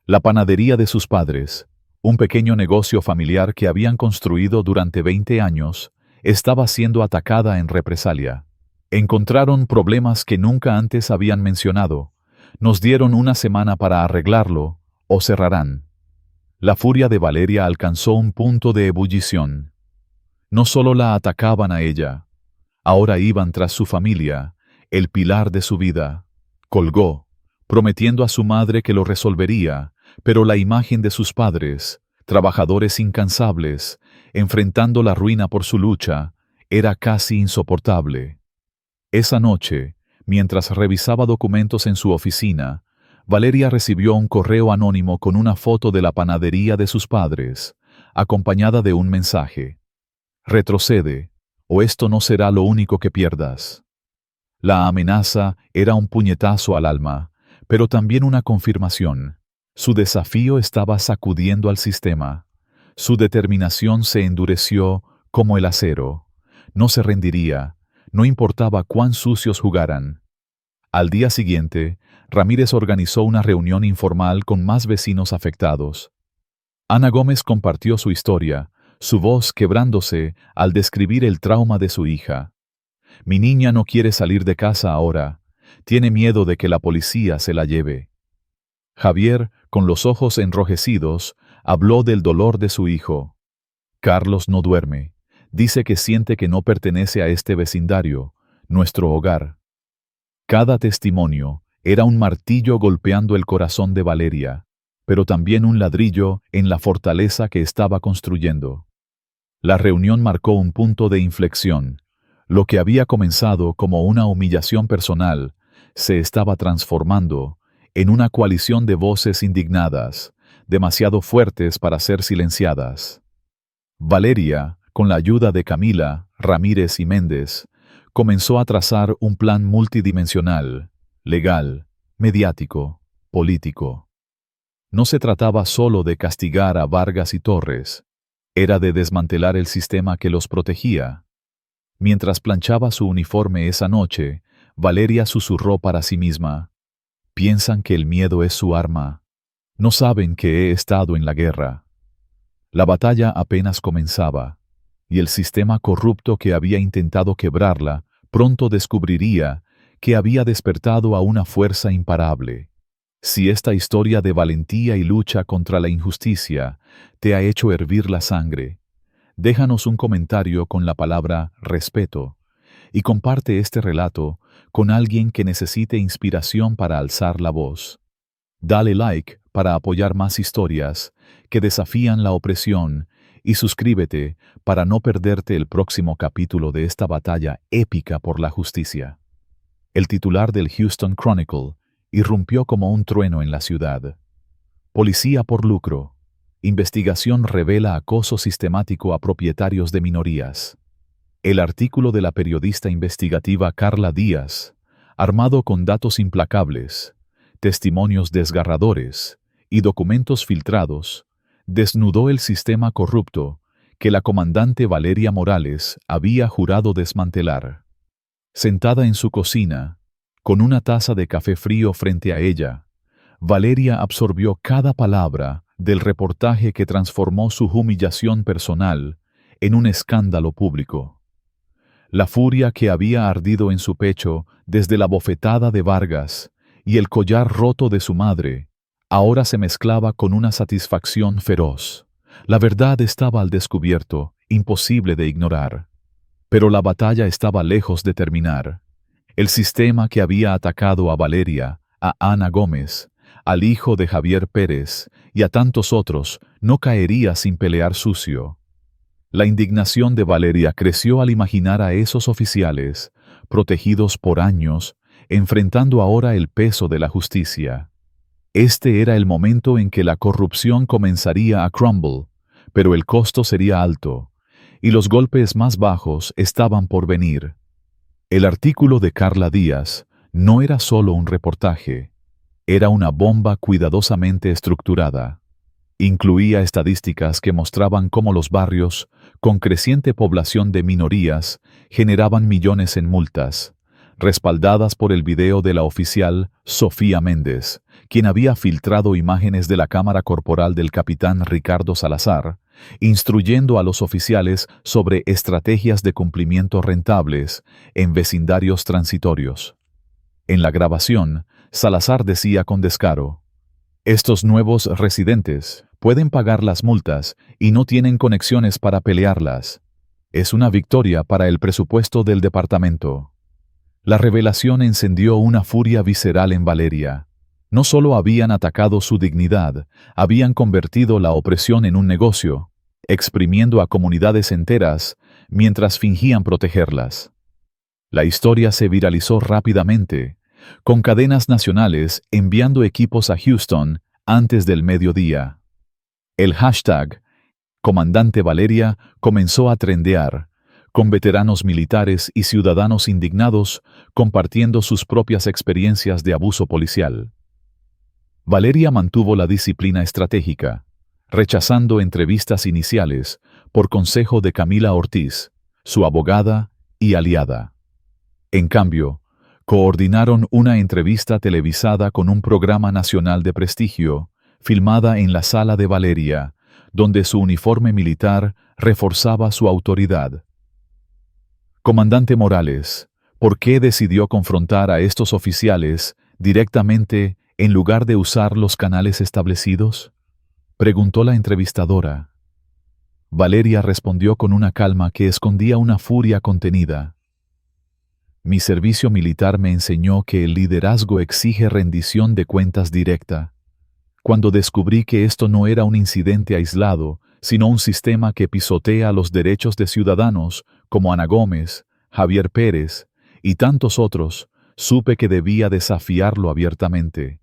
La panadería de sus padres, un pequeño negocio familiar que habían construido durante 20 años, estaba siendo atacada en represalia. Encontraron problemas que nunca antes habían mencionado. Nos dieron una semana para arreglarlo, o cerrarán. La furia de Valeria alcanzó un punto de ebullición. No solo la atacaban a ella, ahora iban tras su familia, el pilar de su vida. Colgó, prometiendo a su madre que lo resolvería, pero la imagen de sus padres, trabajadores incansables, enfrentando la ruina por su lucha, era casi insoportable. Esa noche, mientras revisaba documentos en su oficina, Valeria recibió un correo anónimo con una foto de la panadería de sus padres, acompañada de un mensaje. «Retrocede, o esto no será lo único que pierdas». La amenaza era un puñetazo al alma, pero también una confirmación. Su desafío estaba sacudiendo al sistema. Su determinación se endureció como el acero. No se rendiría, no importaba cuán sucios jugaran. Al día siguiente, Ramírez organizó una reunión informal con más vecinos afectados. Ana Gómez compartió su historia, su voz quebrándose al describir el trauma de su hija. «Mi niña no quiere salir de casa ahora. Tiene miedo de que la policía se la lleve». Javier, con los ojos enrojecidos, habló del dolor de su hijo. «Carlos no duerme. Dice que siente que no pertenece a este vecindario, nuestro hogar». Cada testimonio era un martillo golpeando el corazón de Valeria, pero también un ladrillo en la fortaleza que estaba construyendo. La reunión marcó un punto de inflexión. Lo que había comenzado como una humillación personal se estaba transformando en una coalición de voces indignadas, demasiado fuertes para ser silenciadas. Valeria, con la ayuda de Camila, Ramírez y Méndez, comenzó a trazar un plan multidimensional, legal, mediático, político. No se trataba solo de castigar a Vargas y Torres, era de desmantelar el sistema que los protegía. Mientras planchaba su uniforme esa noche, Valeria susurró para sí misma: «Piensan que el miedo es su arma. No saben que he estado en la guerra». La batalla apenas comenzaba, y el sistema corrupto que había intentado quebrarla pronto descubriría que había despertado a una fuerza imparable. Si esta historia de valentía y lucha contra la injusticia te ha hecho hervir la sangre, déjanos un comentario con la palabra respeto y comparte este relato con alguien que necesite inspiración para alzar la voz. Dale like para apoyar más historias que desafían la opresión y suscríbete para no perderte el próximo capítulo de esta batalla épica por la justicia. El titular del Houston Chronicle irrumpió como un trueno en la ciudad. Policía por lucro. Investigación revela acoso sistemático a propietarios de minorías. El artículo de la periodista investigativa Carla Díaz, armado con datos implacables, testimonios desgarradores y documentos filtrados, desnudó el sistema corrupto que la comandante Valeria Morales había jurado desmantelar. Sentada en su cocina, con una taza de café frío frente a ella, Valeria absorbió cada palabra del reportaje que transformó su humillación personal en un escándalo público. La furia que había ardido en su pecho desde la bofetada de Vargas y el collar roto de su madre, ahora se mezclaba con una satisfacción feroz. La verdad estaba al descubierto, imposible de ignorar. Pero la batalla estaba lejos de terminar. El sistema que había atacado a Valeria, a Ana Gómez, al hijo de Javier Pérez y a tantos otros no caería sin pelear sucio. La indignación de Valeria creció al imaginar a esos oficiales, protegidos por años, enfrentando ahora el peso de la justicia. Este era el momento en que la corrupción comenzaría a crumble, pero el costo sería alto, y los golpes más bajos estaban por venir. El artículo de Carla Díaz no era solo un reportaje, era una bomba cuidadosamente estructurada. Incluía estadísticas que mostraban cómo los barrios, con creciente población de minorías, generaban millones en multas, respaldadas por el video de la oficial Sofía Méndez, quien había filtrado imágenes de la cámara corporal del capitán Ricardo Salazar, instruyendo a los oficiales sobre estrategias de cumplimiento rentables en vecindarios transitorios. En la grabación, Salazar decía con descaro: "Estos nuevos residentes pueden pagar las multas y no tienen conexiones para pelearlas. Es una victoria para el presupuesto del departamento". La revelación encendió una furia visceral en Valeria. No solo habían atacado su dignidad, habían convertido la opresión en un negocio, exprimiendo a comunidades enteras mientras fingían protegerlas. La historia se viralizó rápidamente, con cadenas nacionales enviando equipos a Houston antes del mediodía. El hashtag Comandante Valeria comenzó a trendear, con veteranos militares y ciudadanos indignados compartiendo sus propias experiencias de abuso policial. Valeria mantuvo la disciplina estratégica, rechazando entrevistas iniciales por consejo de Camila Ortiz, su abogada y aliada. En cambio, coordinaron una entrevista televisada con un programa nacional de prestigio, filmada en la sala de Valeria, donde su uniforme militar reforzaba su autoridad. Comandante Morales, ¿por qué decidió confrontar a estos oficiales directamente en lugar de usar los canales establecidos?, preguntó la entrevistadora. Valeria respondió con una calma que escondía una furia contenida. Mi servicio militar me enseñó que el liderazgo exige rendición de cuentas directa. Cuando descubrí que esto no era un incidente aislado, sino un sistema que pisotea los derechos de ciudadanos como Ana Gómez, Javier Pérez y tantos otros, supe que debía desafiarlo abiertamente.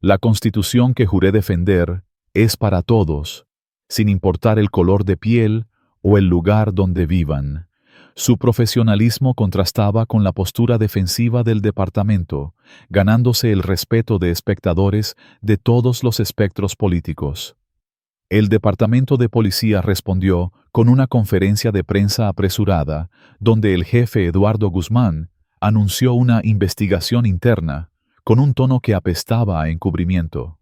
La Constitución que juré defender es para todos, sin importar el color de piel o el lugar donde vivan. Su profesionalismo contrastaba con la postura defensiva del departamento, ganándose el respeto de espectadores de todos los espectros políticos. El Departamento de Policía respondió con una conferencia de prensa apresurada, donde el jefe Eduardo Guzmán anunció una investigación interna, con un tono que apestaba a encubrimiento.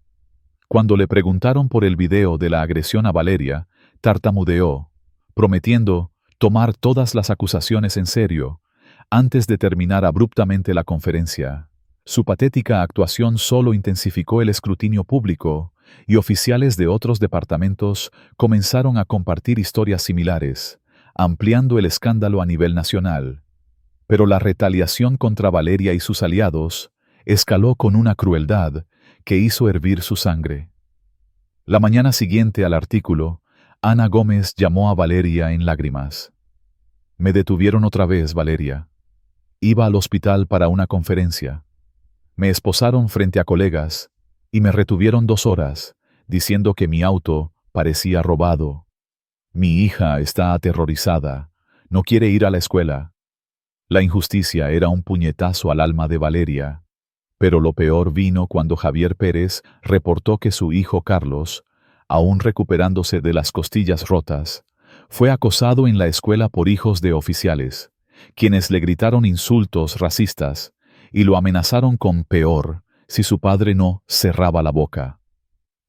Cuando le preguntaron por el video de la agresión a Valeria, tartamudeó, prometiendo tomar todas las acusaciones en serio, antes de terminar abruptamente la conferencia. Su patética actuación solo intensificó el escrutinio público, y oficiales de otros departamentos comenzaron a compartir historias similares, ampliando el escándalo a nivel nacional. Pero la retaliación contra Valeria y sus aliados escaló con una crueldad que hizo hervir su sangre. La mañana siguiente al artículo, Ana Gómez llamó a Valeria en lágrimas. Me detuvieron otra vez, Valeria. Iba al hospital para una conferencia. Me esposaron frente a colegas y me retuvieron 2 horas, diciendo que mi auto parecía robado. Mi hija está aterrorizada, no quiere ir a la escuela. La injusticia era un puñetazo al alma de Valeria. Pero lo peor vino cuando Javier Pérez reportó que su hijo Carlos, aún recuperándose de las costillas rotas, fue acosado en la escuela por hijos de oficiales, quienes le gritaron insultos racistas y lo amenazaron con peor si su padre no cerraba la boca.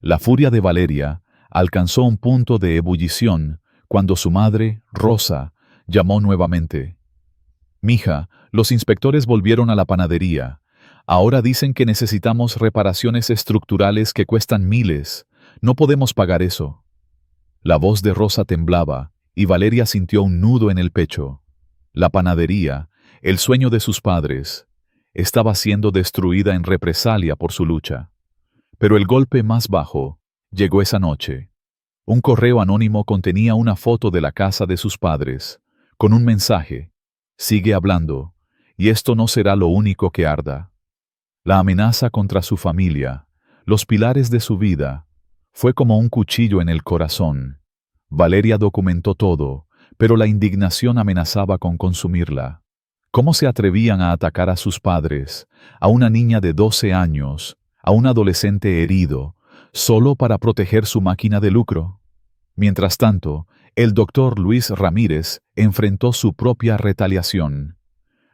La furia de Valeria alcanzó un punto de ebullición cuando su madre, Rosa, llamó nuevamente. Mija, los inspectores volvieron a la panadería. Ahora dicen que necesitamos reparaciones estructurales que cuestan miles. No podemos pagar eso. La voz de Rosa temblaba y Valeria sintió un nudo en el pecho. La panadería, el sueño de sus padres, estaba siendo destruida en represalia por su lucha. Pero el golpe más bajo llegó esa noche. Un correo anónimo contenía una foto de la casa de sus padres, con un mensaje: sigue hablando, y esto no será lo único que arda. La amenaza contra su familia, los pilares de su vida, fue como un cuchillo en el corazón. Valeria documentó todo, pero la indignación amenazaba con consumirla. ¿Cómo se atrevían a atacar a sus padres, a una niña de 12 años, a un adolescente herido, solo para proteger su máquina de lucro? Mientras tanto, el doctor Luis Ramírez enfrentó su propia retaliación.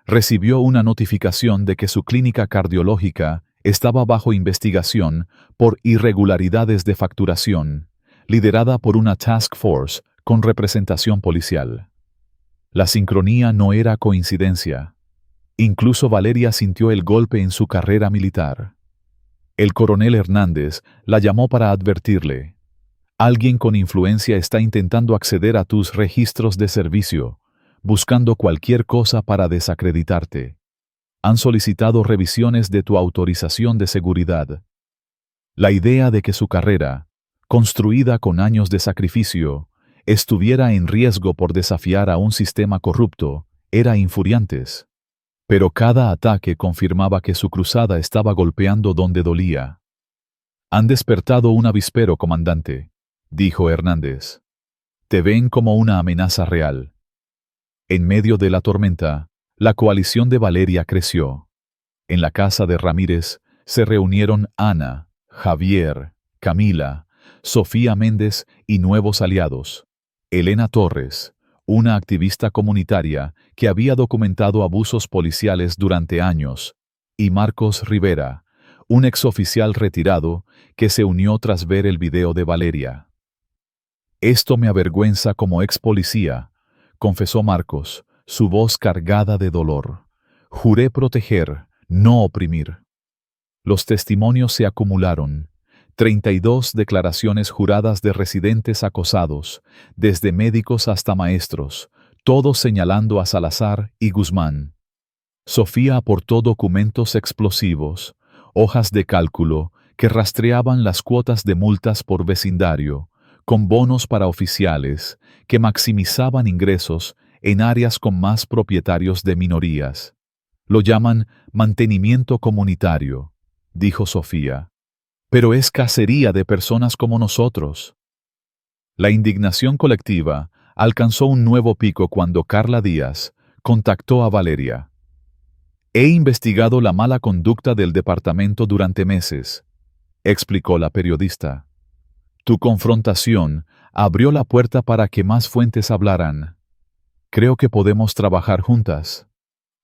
Recibió una notificación de que su clínica cardiológica estaba bajo investigación por irregularidades de facturación, liderada por una task force con representación policial. La sincronía no era coincidencia. Incluso Valeria sintió el golpe en su carrera militar. El coronel Hernández la llamó para advertirle: alguien con influencia está intentando acceder a tus registros de servicio, buscando cualquier cosa para desacreditarte. Han solicitado revisiones de tu autorización de seguridad. La idea de que su carrera, construida con años de sacrificio, estuviera en riesgo por desafiar a un sistema corrupto, era infuriante. Pero cada ataque confirmaba que su cruzada estaba golpeando donde dolía. Han despertado un avispero, comandante, dijo Hernández. Te ven como una amenaza real. En medio de la tormenta, la coalición de Valeria creció. En la casa de Ramírez se reunieron Ana, Javier, Camila, Sofía Méndez y nuevos aliados. Elena Torres, una activista comunitaria que había documentado abusos policiales durante años, y Marcos Rivera, un exoficial retirado que se unió tras ver el video de Valeria. Esto me avergüenza como ex policía, confesó Marcos, su voz cargada de dolor. Juré proteger, no oprimir. Los testimonios se acumularon. 32 declaraciones juradas de residentes acosados, desde médicos hasta maestros, todos señalando a Salazar y Guzmán. Sofía aportó documentos explosivos, hojas de cálculo que rastreaban las cuotas de multas por vecindario, con bonos para oficiales que maximizaban ingresos en áreas con más propietarios de minorías. Lo llaman mantenimiento comunitario, dijo Sofía. Pero es cacería de personas como nosotros. La indignación colectiva alcanzó un nuevo pico cuando Carla Díaz contactó a Valeria. He investigado la mala conducta del departamento durante meses, explicó la periodista. Tu confrontación abrió la puerta para que más fuentes hablaran. Creo que podemos trabajar juntas.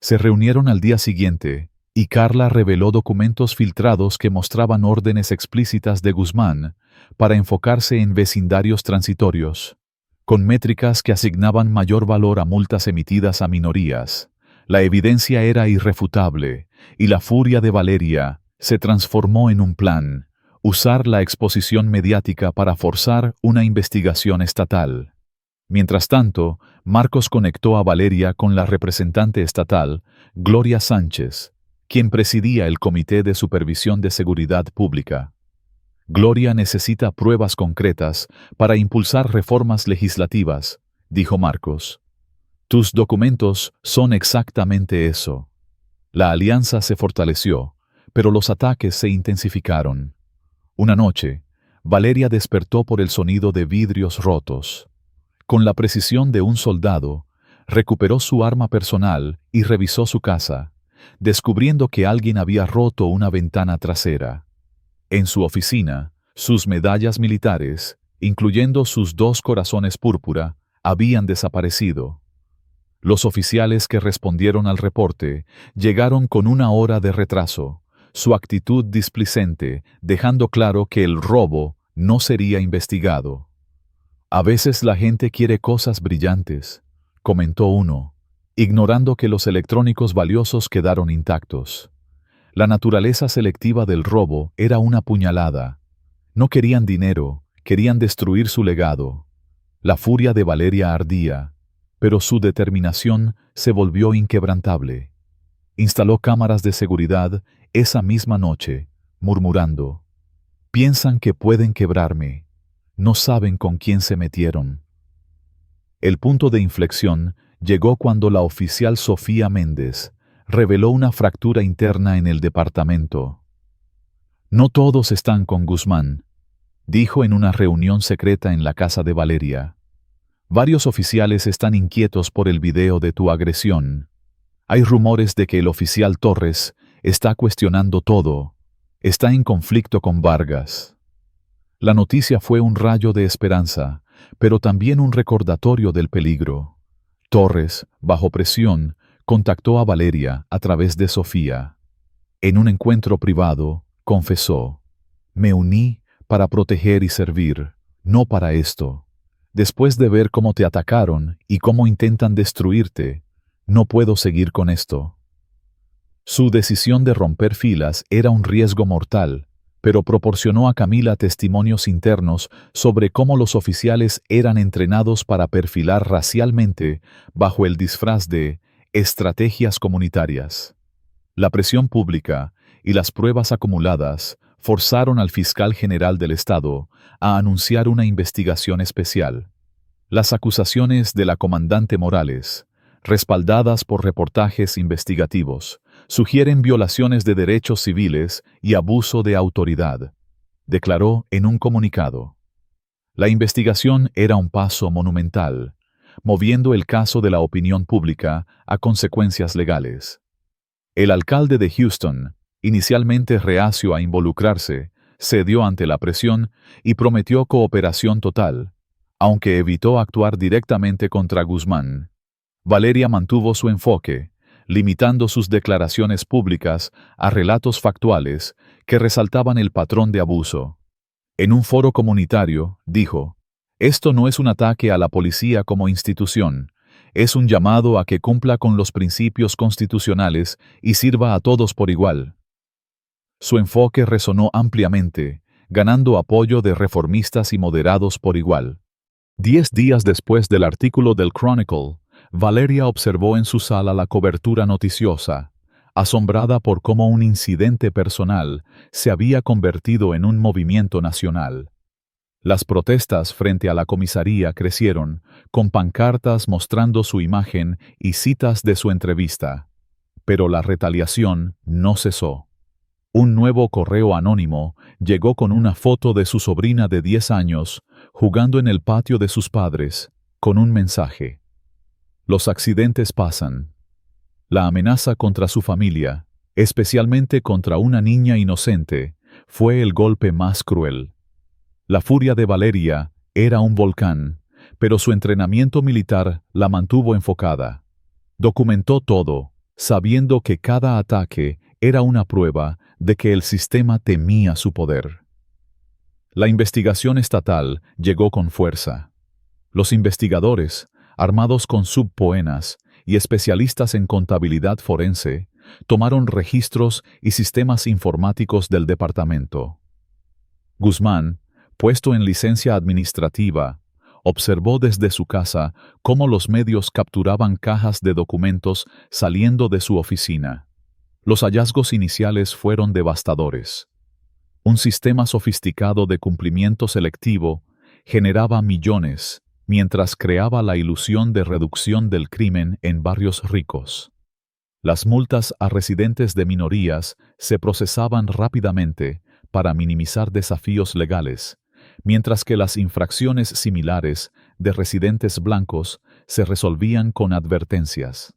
Se reunieron al día siguiente, y Carla reveló documentos filtrados que mostraban órdenes explícitas de Guzmán para enfocarse en vecindarios transitorios, con métricas que asignaban mayor valor a multas emitidas a minorías, La evidencia era irrefutable, y la furia de Valeria se transformó en un plan: usar la exposición mediática para forzar una investigación estatal. Mientras tanto, Marcos conectó a Valeria con la representante estatal, Gloria Sánchez, quien presidía el Comité de Supervisión de Seguridad Pública. Gloria necesita pruebas concretas para impulsar reformas legislativas, dijo Marcos. Tus documentos son exactamente eso. La alianza se fortaleció, pero los ataques se intensificaron. Una noche, Valeria despertó por el sonido de vidrios rotos. Con la precisión de un soldado, recuperó su arma personal y revisó su casa, descubriendo que alguien había roto una ventana trasera. En su oficina, sus medallas militares, incluyendo sus 2 corazones púrpura, habían desaparecido. Los oficiales que respondieron al reporte llegaron con 1 hora de retraso, su actitud displicente dejando claro que el robo no sería investigado. A veces la gente quiere cosas brillantes, comentó uno, ignorando que los electrónicos valiosos quedaron intactos. La naturaleza selectiva del robo era una puñalada. No querían dinero, querían destruir su legado. La furia de Valeria ardía, pero su determinación se volvió inquebrantable. Instaló cámaras de seguridad esa misma noche, murmurando: «Piensan que pueden quebrarme. No saben con quién se metieron». El punto de inflexión llegó cuando la oficial Sofía Méndez reveló una fractura interna en el departamento. «No todos están con Guzmán», dijo en una reunión secreta en la casa de Valeria. «Varios oficiales están inquietos por el video de tu agresión. Hay rumores de que el oficial Torres está cuestionando todo. Está en conflicto con Vargas». La noticia fue un rayo de esperanza, pero también un recordatorio del peligro. Torres, bajo presión, contactó a Valeria a través de Sofía. En un encuentro privado, confesó: «Me uní para proteger y servir, no para esto. Después de ver cómo te atacaron y cómo intentan destruirte, no puedo seguir con esto». Su decisión de romper filas era un riesgo mortal, pero proporcionó a Camila testimonios internos sobre cómo los oficiales eran entrenados para perfilar racialmente bajo el disfraz de estrategias comunitarias. La presión pública y las pruebas acumuladas forzaron al fiscal general del Estado a anunciar una investigación especial. Las acusaciones de la comandante Morales, respaldadas por reportajes investigativos, sugieren violaciones de derechos civiles y abuso de autoridad, declaró en un comunicado. La investigación era un paso monumental, moviendo el caso de la opinión pública a consecuencias legales. El alcalde de Houston, inicialmente reacio a involucrarse, cedió ante la presión y prometió cooperación total, aunque evitó actuar directamente contra Guzmán. Valeria mantuvo su enfoque, limitando sus declaraciones públicas a relatos factuales que resaltaban el patrón de abuso. En un foro comunitario, dijo: «Esto no es un ataque a la policía como institución, es un llamado a que cumpla con los principios constitucionales y sirva a todos por igual». Su enfoque resonó ampliamente, ganando apoyo de reformistas y moderados por igual. 10 días después del artículo del Chronicle, Valeria observó en su sala la cobertura noticiosa, asombrada por cómo un incidente personal se había convertido en un movimiento nacional. Las protestas frente a la comisaría crecieron, con pancartas mostrando su imagen y citas de su entrevista. Pero la retaliación no cesó. Un nuevo correo anónimo llegó con una foto de su sobrina de 10 años jugando en el patio de sus padres, con un mensaje: «Los accidentes pasan». La amenaza contra su familia, especialmente contra una niña inocente, fue el golpe más cruel. La furia de Valeria era un volcán, pero su entrenamiento militar la mantuvo enfocada. Documentó todo, sabiendo que cada ataque era una prueba de que el sistema temía su poder. La investigación estatal llegó con fuerza. Los investigadores, armados con subpoenas, y especialistas en contabilidad forense tomaron registros y sistemas informáticos del departamento. Guzmán, puesto en licencia administrativa, observó desde su casa cómo los medios capturaban cajas de documentos saliendo de su oficina. Los hallazgos iniciales fueron devastadores. Un sistema sofisticado de cumplimiento selectivo generaba millones, mientras creaba la ilusión de reducción del crimen en barrios ricos. Las multas a residentes de minorías se procesaban rápidamente para minimizar desafíos legales, mientras que las infracciones similares de residentes blancos se resolvían con advertencias.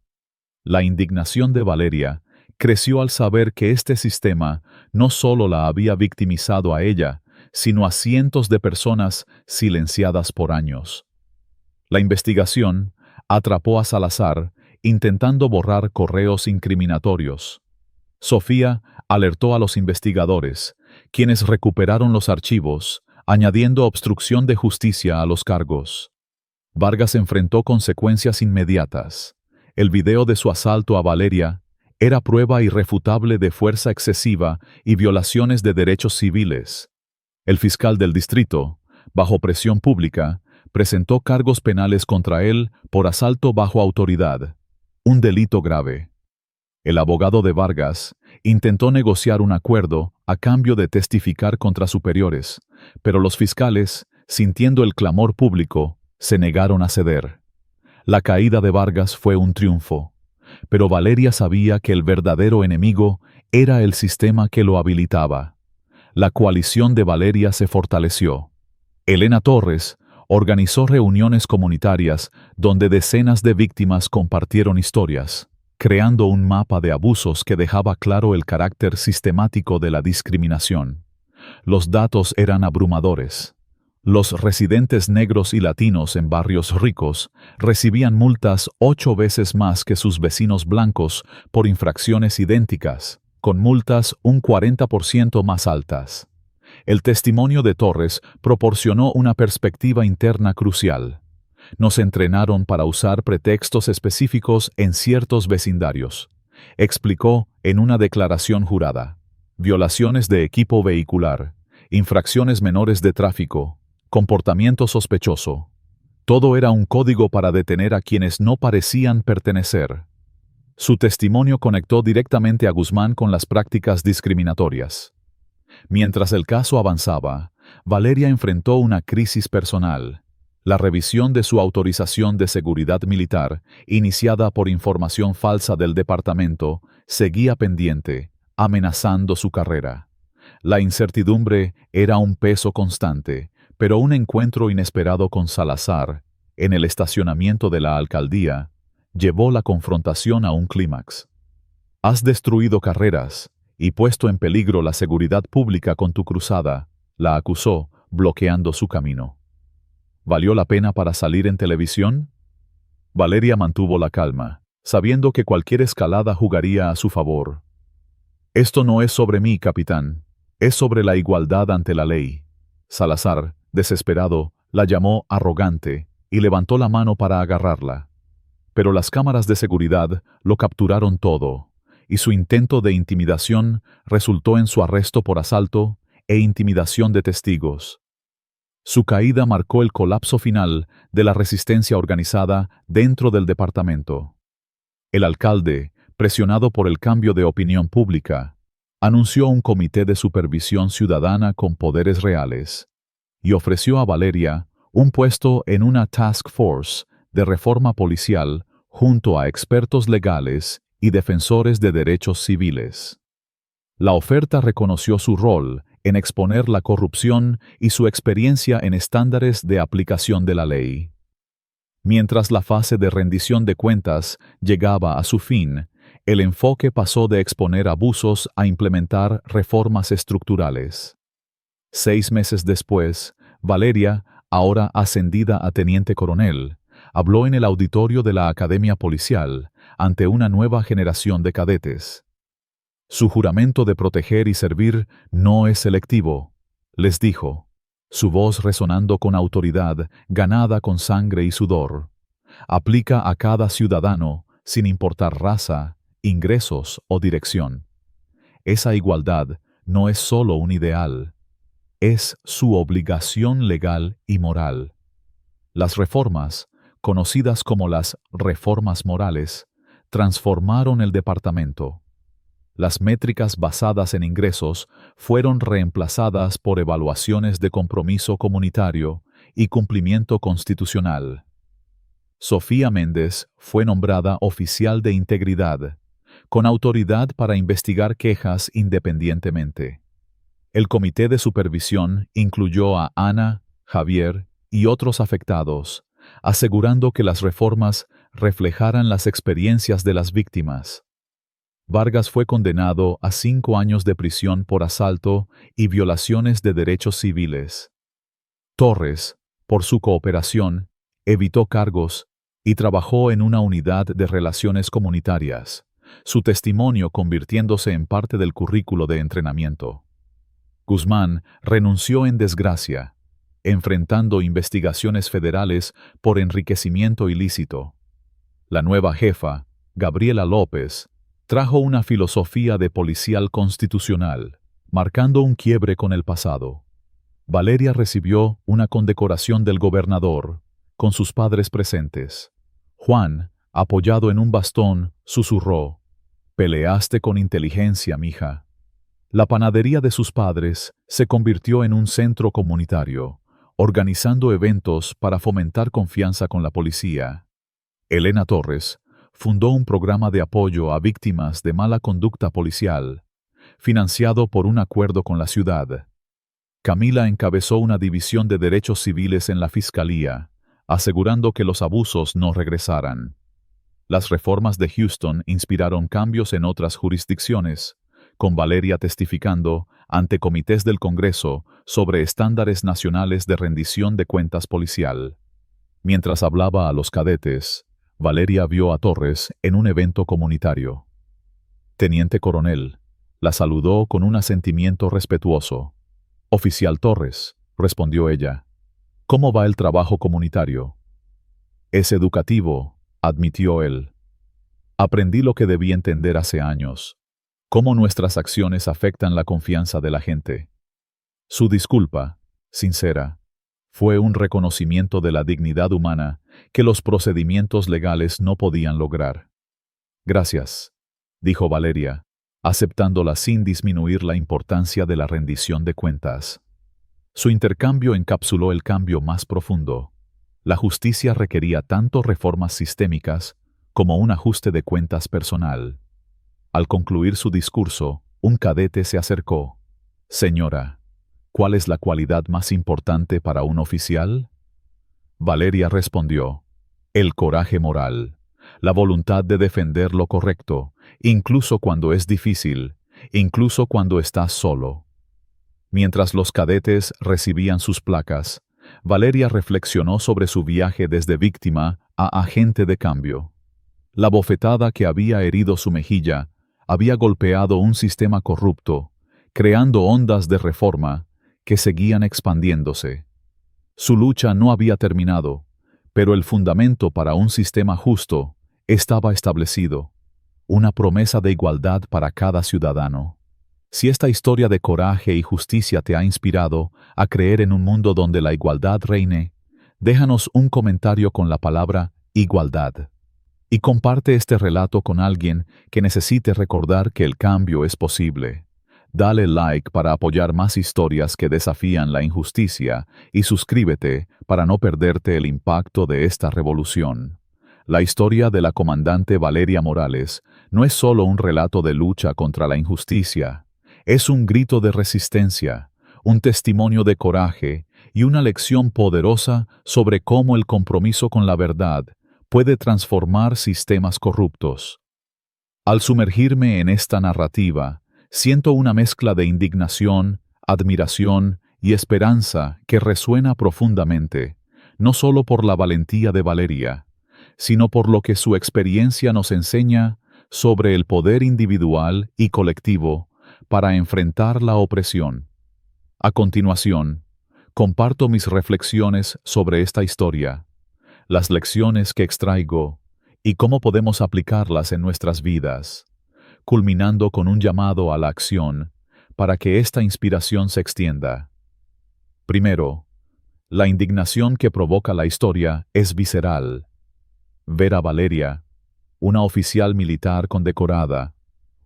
La indignación de Valeria creció al saber que este sistema no solo la había victimizado a ella, sino a cientos de personas silenciadas por años. La investigación atrapó a Salazar intentando borrar correos incriminatorios. Sofía alertó a los investigadores, quienes recuperaron los archivos, añadiendo obstrucción de justicia a los cargos. Vargas enfrentó consecuencias inmediatas. El video de su asalto a Valeria era prueba irrefutable de fuerza excesiva y violaciones de derechos civiles. El fiscal del distrito, bajo presión pública, presentó cargos penales contra él por asalto bajo autoridad, un delito grave. El abogado de Vargas intentó negociar un acuerdo a cambio de testificar contra superiores, pero los fiscales, sintiendo el clamor público, se negaron a ceder. La caída de Vargas fue un triunfo, pero Valeria sabía que el verdadero enemigo era el sistema que lo habilitaba. La coalición de Valeria se fortaleció. Elena Torres organizó reuniones comunitarias donde decenas de víctimas compartieron historias, creando un mapa de abusos que dejaba claro el carácter sistemático de la discriminación. Los datos eran abrumadores. Los residentes negros y latinos en barrios ricos recibían multas 8 veces más que sus vecinos blancos por infracciones idénticas, con multas un 40% más altas. El testimonio de Torres proporcionó una perspectiva interna crucial. Nos entrenaron para usar pretextos específicos en ciertos vecindarios, explicó en una declaración jurada. Violaciones de equipo vehicular, infracciones menores de tráfico, comportamiento sospechoso. Todo era un código para detener a quienes no parecían pertenecer. Su testimonio conectó directamente a Guzmán con las prácticas discriminatorias. Mientras el caso avanzaba, Valeria enfrentó una crisis personal. La revisión de su autorización de seguridad militar, iniciada por información falsa del departamento, seguía pendiente, amenazando su carrera. La incertidumbre era un peso constante, pero un encuentro inesperado con Salazar, en el estacionamiento de la alcaldía, llevó la confrontación a un clímax. «Has destruido carreras y puesto en peligro la seguridad pública con tu cruzada», la acusó, bloqueando su camino. ¿Valió la pena para salir en televisión? Valeria mantuvo la calma, sabiendo que cualquier escalada jugaría a su favor. «Esto no es sobre mí, capitán. Es sobre la igualdad ante la ley». Salazar, desesperado, la llamó arrogante y levantó la mano para agarrarla. Pero las cámaras de seguridad lo capturaron todo, y su intento de intimidación resultó en su arresto por asalto e intimidación de testigos. Su caída marcó el colapso final de la resistencia organizada dentro del departamento. El alcalde, presionado por el cambio de opinión pública, anunció un comité de supervisión ciudadana con poderes reales y ofreció a Valeria un puesto en una task force de reforma policial junto a expertos legales y defensores de derechos civiles. La oferta reconoció su rol en exponer la corrupción y su experiencia en estándares de aplicación de la ley. Mientras la fase de rendición de cuentas llegaba a su fin, el enfoque pasó de exponer abusos a implementar reformas estructurales. 6 meses después, Valeria, ahora ascendida a teniente coronel, habló en el auditorio de la Academia Policial ante una nueva generación de cadetes. Su juramento de proteger y servir no es selectivo, les dijo, su voz resonando con autoridad ganada con sangre y sudor. Aplica a cada ciudadano, sin importar raza, ingresos o dirección. Esa igualdad no es solo un ideal, es su obligación legal y moral. Las reformas, conocidas como las reformas morales, transformaron el departamento. Las métricas basadas en ingresos fueron reemplazadas por evaluaciones de compromiso comunitario y cumplimiento constitucional. Sofía Méndez fue nombrada oficial de integridad, con autoridad para investigar quejas independientemente. El comité de supervisión incluyó a Ana, Javier y otros afectados, asegurando que las reformas reflejaran las experiencias de las víctimas. Vargas fue condenado a 5 años de prisión por asalto y violaciones de derechos civiles. Torres, por su cooperación, evitó cargos y trabajó en una unidad de relaciones comunitarias, su testimonio convirtiéndose en parte del currículo de entrenamiento. Guzmán renunció en desgracia, enfrentando investigaciones federales por enriquecimiento ilícito. La nueva jefa, Gabriela López, trajo una filosofía de policial constitucional, marcando un quiebre con el pasado. Valeria recibió una condecoración del gobernador, con sus padres presentes. Juan, apoyado en un bastón, susurró: «Peleaste con inteligencia, mija». La panadería de sus padres se convirtió en un centro comunitario, organizando eventos para fomentar confianza con la policía. Elena Torres fundó un programa de apoyo a víctimas de mala conducta policial, financiado por un acuerdo con la ciudad. Camila encabezó una división de derechos civiles en la Fiscalía, asegurando que los abusos no regresaran. Las reformas de Houston inspiraron cambios en otras jurisdicciones, con Valeria testificando ante comités del Congreso sobre estándares nacionales de rendición de cuentas policial. Mientras hablaba a los cadetes, Valeria vio a Torres en un evento comunitario. «Teniente coronel», la saludó con un asentimiento respetuoso. «Oficial Torres», respondió ella. «¿Cómo va el trabajo comunitario?» «Es educativo», admitió él. «Aprendí lo que debí entender hace años, cómo nuestras acciones afectan la confianza de la gente». Su disculpa, sincera, fue un reconocimiento de la dignidad humana que los procedimientos legales no podían lograr. «Gracias», dijo Valeria, aceptándola sin disminuir la importancia de la rendición de cuentas. Su intercambio encapsuló el cambio más profundo. La justicia requería tanto reformas sistémicas como un ajuste de cuentas personal. Al concluir su discurso, un cadete se acercó. «Señora, ¿cuál es la cualidad más importante para un oficial?». Valeria respondió: «El coraje moral, la voluntad de defender lo correcto, incluso cuando es difícil, incluso cuando estás solo». Mientras los cadetes recibían sus placas, Valeria reflexionó sobre su viaje desde víctima a agente de cambio. La bofetada que había herido su mejilla había golpeado un sistema corrupto, creando ondas de reforma que seguían expandiéndose. Su lucha no había terminado, pero el fundamento para un sistema justo estaba establecido, una promesa de igualdad para cada ciudadano. Si esta historia de coraje y justicia te ha inspirado a creer en un mundo donde la igualdad reine, déjanos un comentario con la palabra igualdad. Y comparte este relato con alguien que necesite recordar que el cambio es posible. Dale like para apoyar más historias que desafían la injusticia y suscríbete para no perderte el impacto de esta revolución. La historia de la comandante Valeria Morales no es solo un relato de lucha contra la injusticia. Es un grito de resistencia, un testimonio de coraje y una lección poderosa sobre cómo el compromiso con la verdad puede transformar sistemas corruptos. Al sumergirme en esta narrativa, siento una mezcla de indignación, admiración y esperanza que resuena profundamente, no solo por la valentía de Valeria, sino por lo que su experiencia nos enseña sobre el poder individual y colectivo para enfrentar la opresión. A continuación, comparto mis reflexiones sobre esta historia, las lecciones que extraigo y cómo podemos aplicarlas en nuestras vidas, culminando con un llamado a la acción para que esta inspiración se extienda. Primero, la indignación que provoca la historia es visceral. Ver a Valeria, una oficial militar condecorada,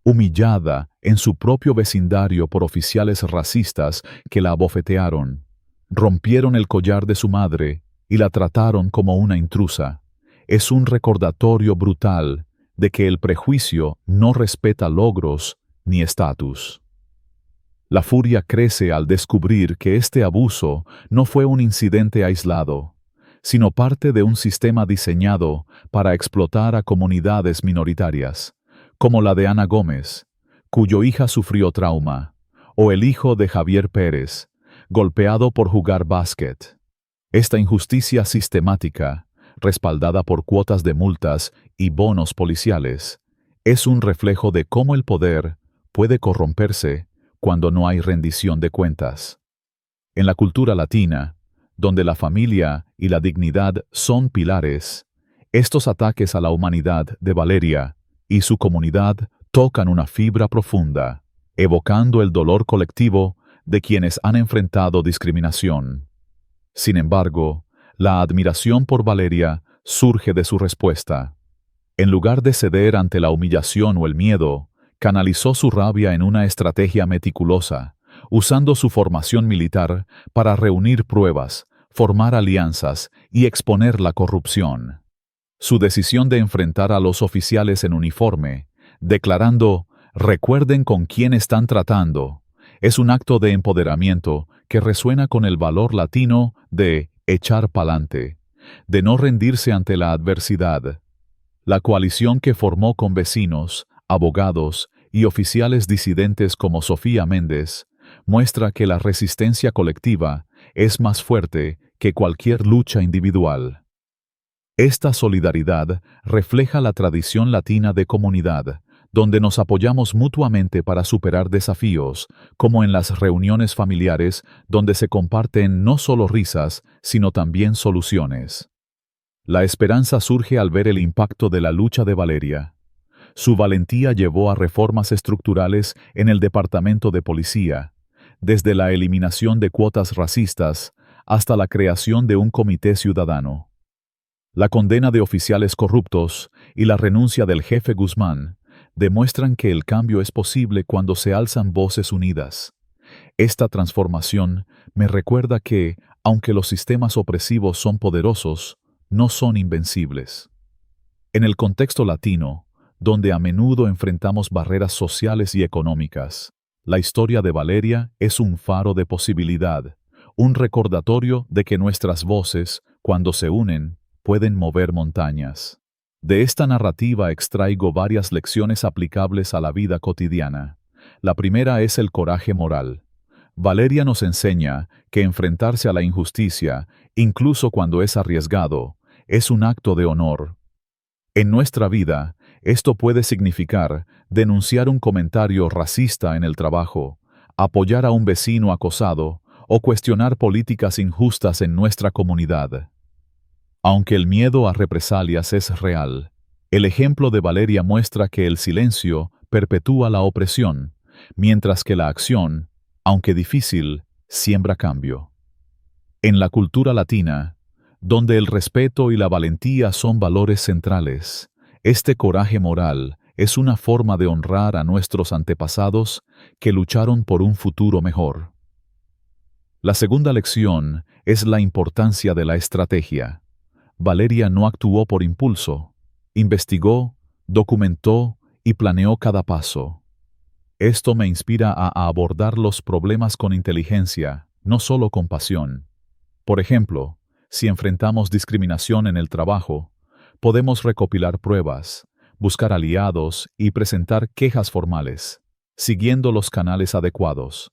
humillada en su propio vecindario por oficiales racistas que la abofetearon, rompieron el collar de su madre y la trataron como una intrusa, es un recordatorio brutal de que el prejuicio no respeta logros ni estatus. La furia crece al descubrir que este abuso no fue un incidente aislado, sino parte de un sistema diseñado para explotar a comunidades minoritarias, como la de Ana Gómez, cuyo hija sufrió trauma, o el hijo de Javier Pérez, golpeado por jugar básquet. Esta injusticia sistemática, respaldada por cuotas de multas y bonos policiales, es un reflejo de cómo el poder puede corromperse cuando no hay rendición de cuentas. En la cultura latina, donde la familia y la dignidad son pilares, estos ataques a la humanidad de Valeria y su comunidad tocan una fibra profunda, evocando el dolor colectivo de quienes han enfrentado discriminación. Sin embargo, la admiración por Valeria surge de su respuesta. En lugar de ceder ante la humillación o el miedo, canalizó su rabia en una estrategia meticulosa, usando su formación militar para reunir pruebas, formar alianzas y exponer la corrupción. Su decisión de enfrentar a los oficiales en uniforme, declarando «recuerden con quién están tratando», es un acto de empoderamiento que resuena con el valor latino de echar pa'lante, de no rendirse ante la adversidad. La coalición que formó con vecinos, abogados y oficiales disidentes como Sofía Méndez muestra que la resistencia colectiva es más fuerte que cualquier lucha individual. Esta solidaridad refleja la tradición latina de comunidad, donde nos apoyamos mutuamente para superar desafíos, como en las reuniones familiares donde se comparten no solo risas, sino también soluciones. La esperanza surge al ver el impacto de la lucha de Valeria. Su valentía llevó a reformas estructurales en el Departamento de Policía, desde la eliminación de cuotas racistas hasta la creación de un comité ciudadano. La condena de oficiales corruptos y la renuncia del jefe Guzmán demuestran que el cambio es posible cuando se alzan voces unidas. Esta transformación me recuerda que, aunque los sistemas opresivos son poderosos, no son invencibles. En el contexto latino, donde a menudo enfrentamos barreras sociales y económicas, la historia de Valeria es un faro de posibilidad, un recordatorio de que nuestras voces, cuando se unen, pueden mover montañas. De esta narrativa extraigo varias lecciones aplicables a la vida cotidiana. La primera es el coraje moral. Valeria nos enseña que enfrentarse a la injusticia, incluso cuando es arriesgado, es un acto de honor. En nuestra vida, esto puede significar denunciar un comentario racista en el trabajo, apoyar a un vecino acosado o cuestionar políticas injustas en nuestra comunidad. Aunque el miedo a represalias es real, el ejemplo de Valeria muestra que el silencio perpetúa la opresión, mientras que la acción, aunque difícil, siembra cambio. En la cultura latina, donde el respeto y la valentía son valores centrales, este coraje moral es una forma de honrar a nuestros antepasados que lucharon por un futuro mejor. La segunda lección es la importancia de la estrategia. Valeria no actuó por impulso, investigó, documentó y planeó cada paso. Esto me inspira a abordar los problemas con inteligencia, no solo con pasión. Por ejemplo, si enfrentamos discriminación en el trabajo, podemos recopilar pruebas, buscar aliados y presentar quejas formales, siguiendo los canales adecuados.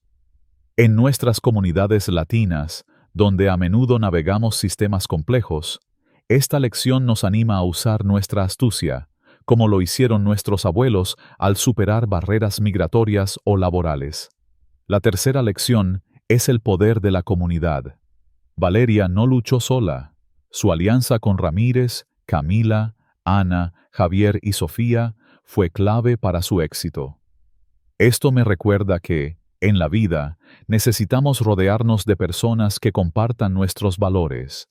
En nuestras comunidades latinas, donde a menudo navegamos sistemas complejos, esta lección nos anima a usar nuestra astucia, como lo hicieron nuestros abuelos al superar barreras migratorias o laborales. La tercera lección es el poder de la comunidad. Valeria no luchó sola. Su alianza con Ramírez, Camila, Ana, Javier y Sofía fue clave para su éxito. Esto me recuerda que, en la vida, necesitamos rodearnos de personas que compartan nuestros valores.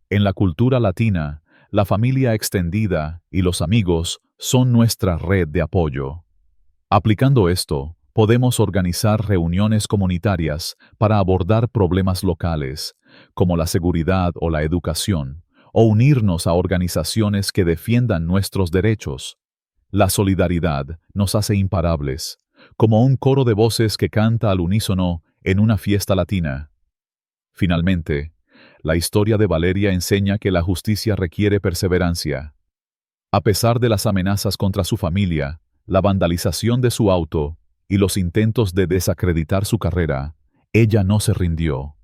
En la cultura latina, la familia extendida y los amigos son nuestra red de apoyo. Aplicando esto, podemos organizar reuniones comunitarias para abordar problemas locales, como la seguridad o la educación, o unirnos a organizaciones que defiendan nuestros derechos. La solidaridad nos hace imparables, como un coro de voces que canta al unísono en una fiesta latina. Finalmente, la historia de Valeria enseña que la justicia requiere perseverancia. A pesar de las amenazas contra su familia, la vandalización de su auto y los intentos de desacreditar su carrera, ella no se rindió.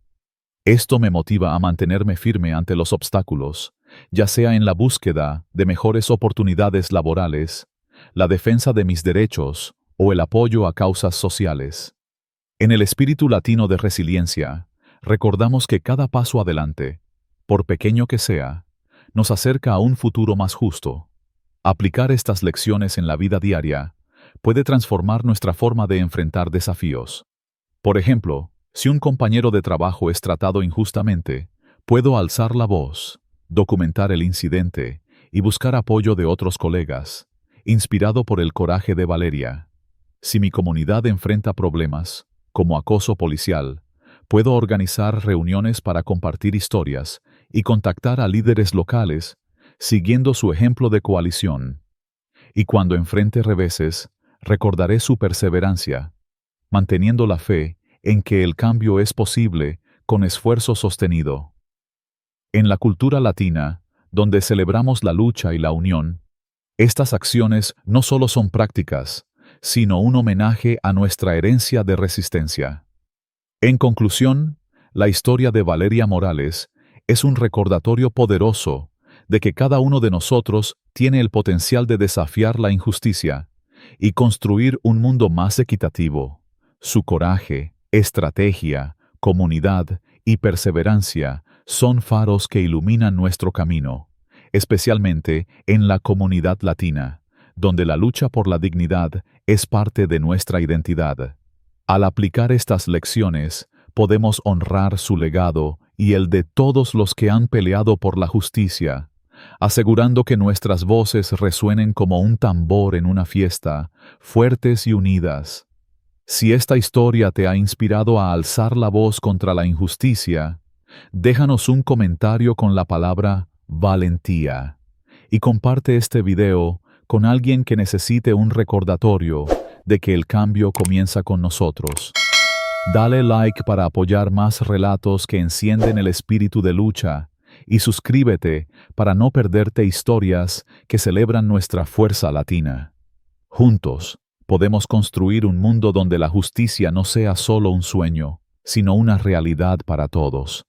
Esto me motiva a mantenerme firme ante los obstáculos, ya sea en la búsqueda de mejores oportunidades laborales, la defensa de mis derechos o el apoyo a causas sociales. En el espíritu latino de resiliencia, recordamos que cada paso adelante, por pequeño que sea, nos acerca a un futuro más justo. Aplicar estas lecciones en la vida diaria puede transformar nuestra forma de enfrentar desafíos. Por ejemplo, si un compañero de trabajo es tratado injustamente, puedo alzar la voz, documentar el incidente y buscar apoyo de otros colegas, inspirado por el coraje de Valeria. Si mi comunidad enfrenta problemas, como acoso policial, puedo organizar reuniones para compartir historias y contactar a líderes locales, siguiendo su ejemplo de coalición. Y cuando enfrente reveses, recordaré su perseverancia, manteniendo la fe en que el cambio es posible con esfuerzo sostenido. En la cultura latina, donde celebramos la lucha y la unión, estas acciones no solo son prácticas, sino un homenaje a nuestra herencia de resistencia. En conclusión, la historia de Valeria Morales es un recordatorio poderoso de que cada uno de nosotros tiene el potencial de desafiar la injusticia y construir un mundo más equitativo. Su coraje, estrategia, comunidad y perseverancia son faros que iluminan nuestro camino, especialmente en la comunidad latina, donde la lucha por la dignidad es parte de nuestra identidad. Al aplicar estas lecciones, podemos honrar su legado y el de todos los que han peleado por la justicia, asegurando que nuestras voces resuenen como un tambor en una fiesta, fuertes y unidas. Si esta historia te ha inspirado a alzar la voz contra la injusticia, déjanos un comentario con la palabra valentía y comparte este video con alguien que necesite un recordatorio de que el cambio comienza con nosotros. Dale like para apoyar más relatos que encienden el espíritu de lucha y suscríbete para no perderte historias que celebran nuestra fuerza latina. Juntos, podemos construir un mundo donde la justicia no sea solo un sueño, sino una realidad para todos.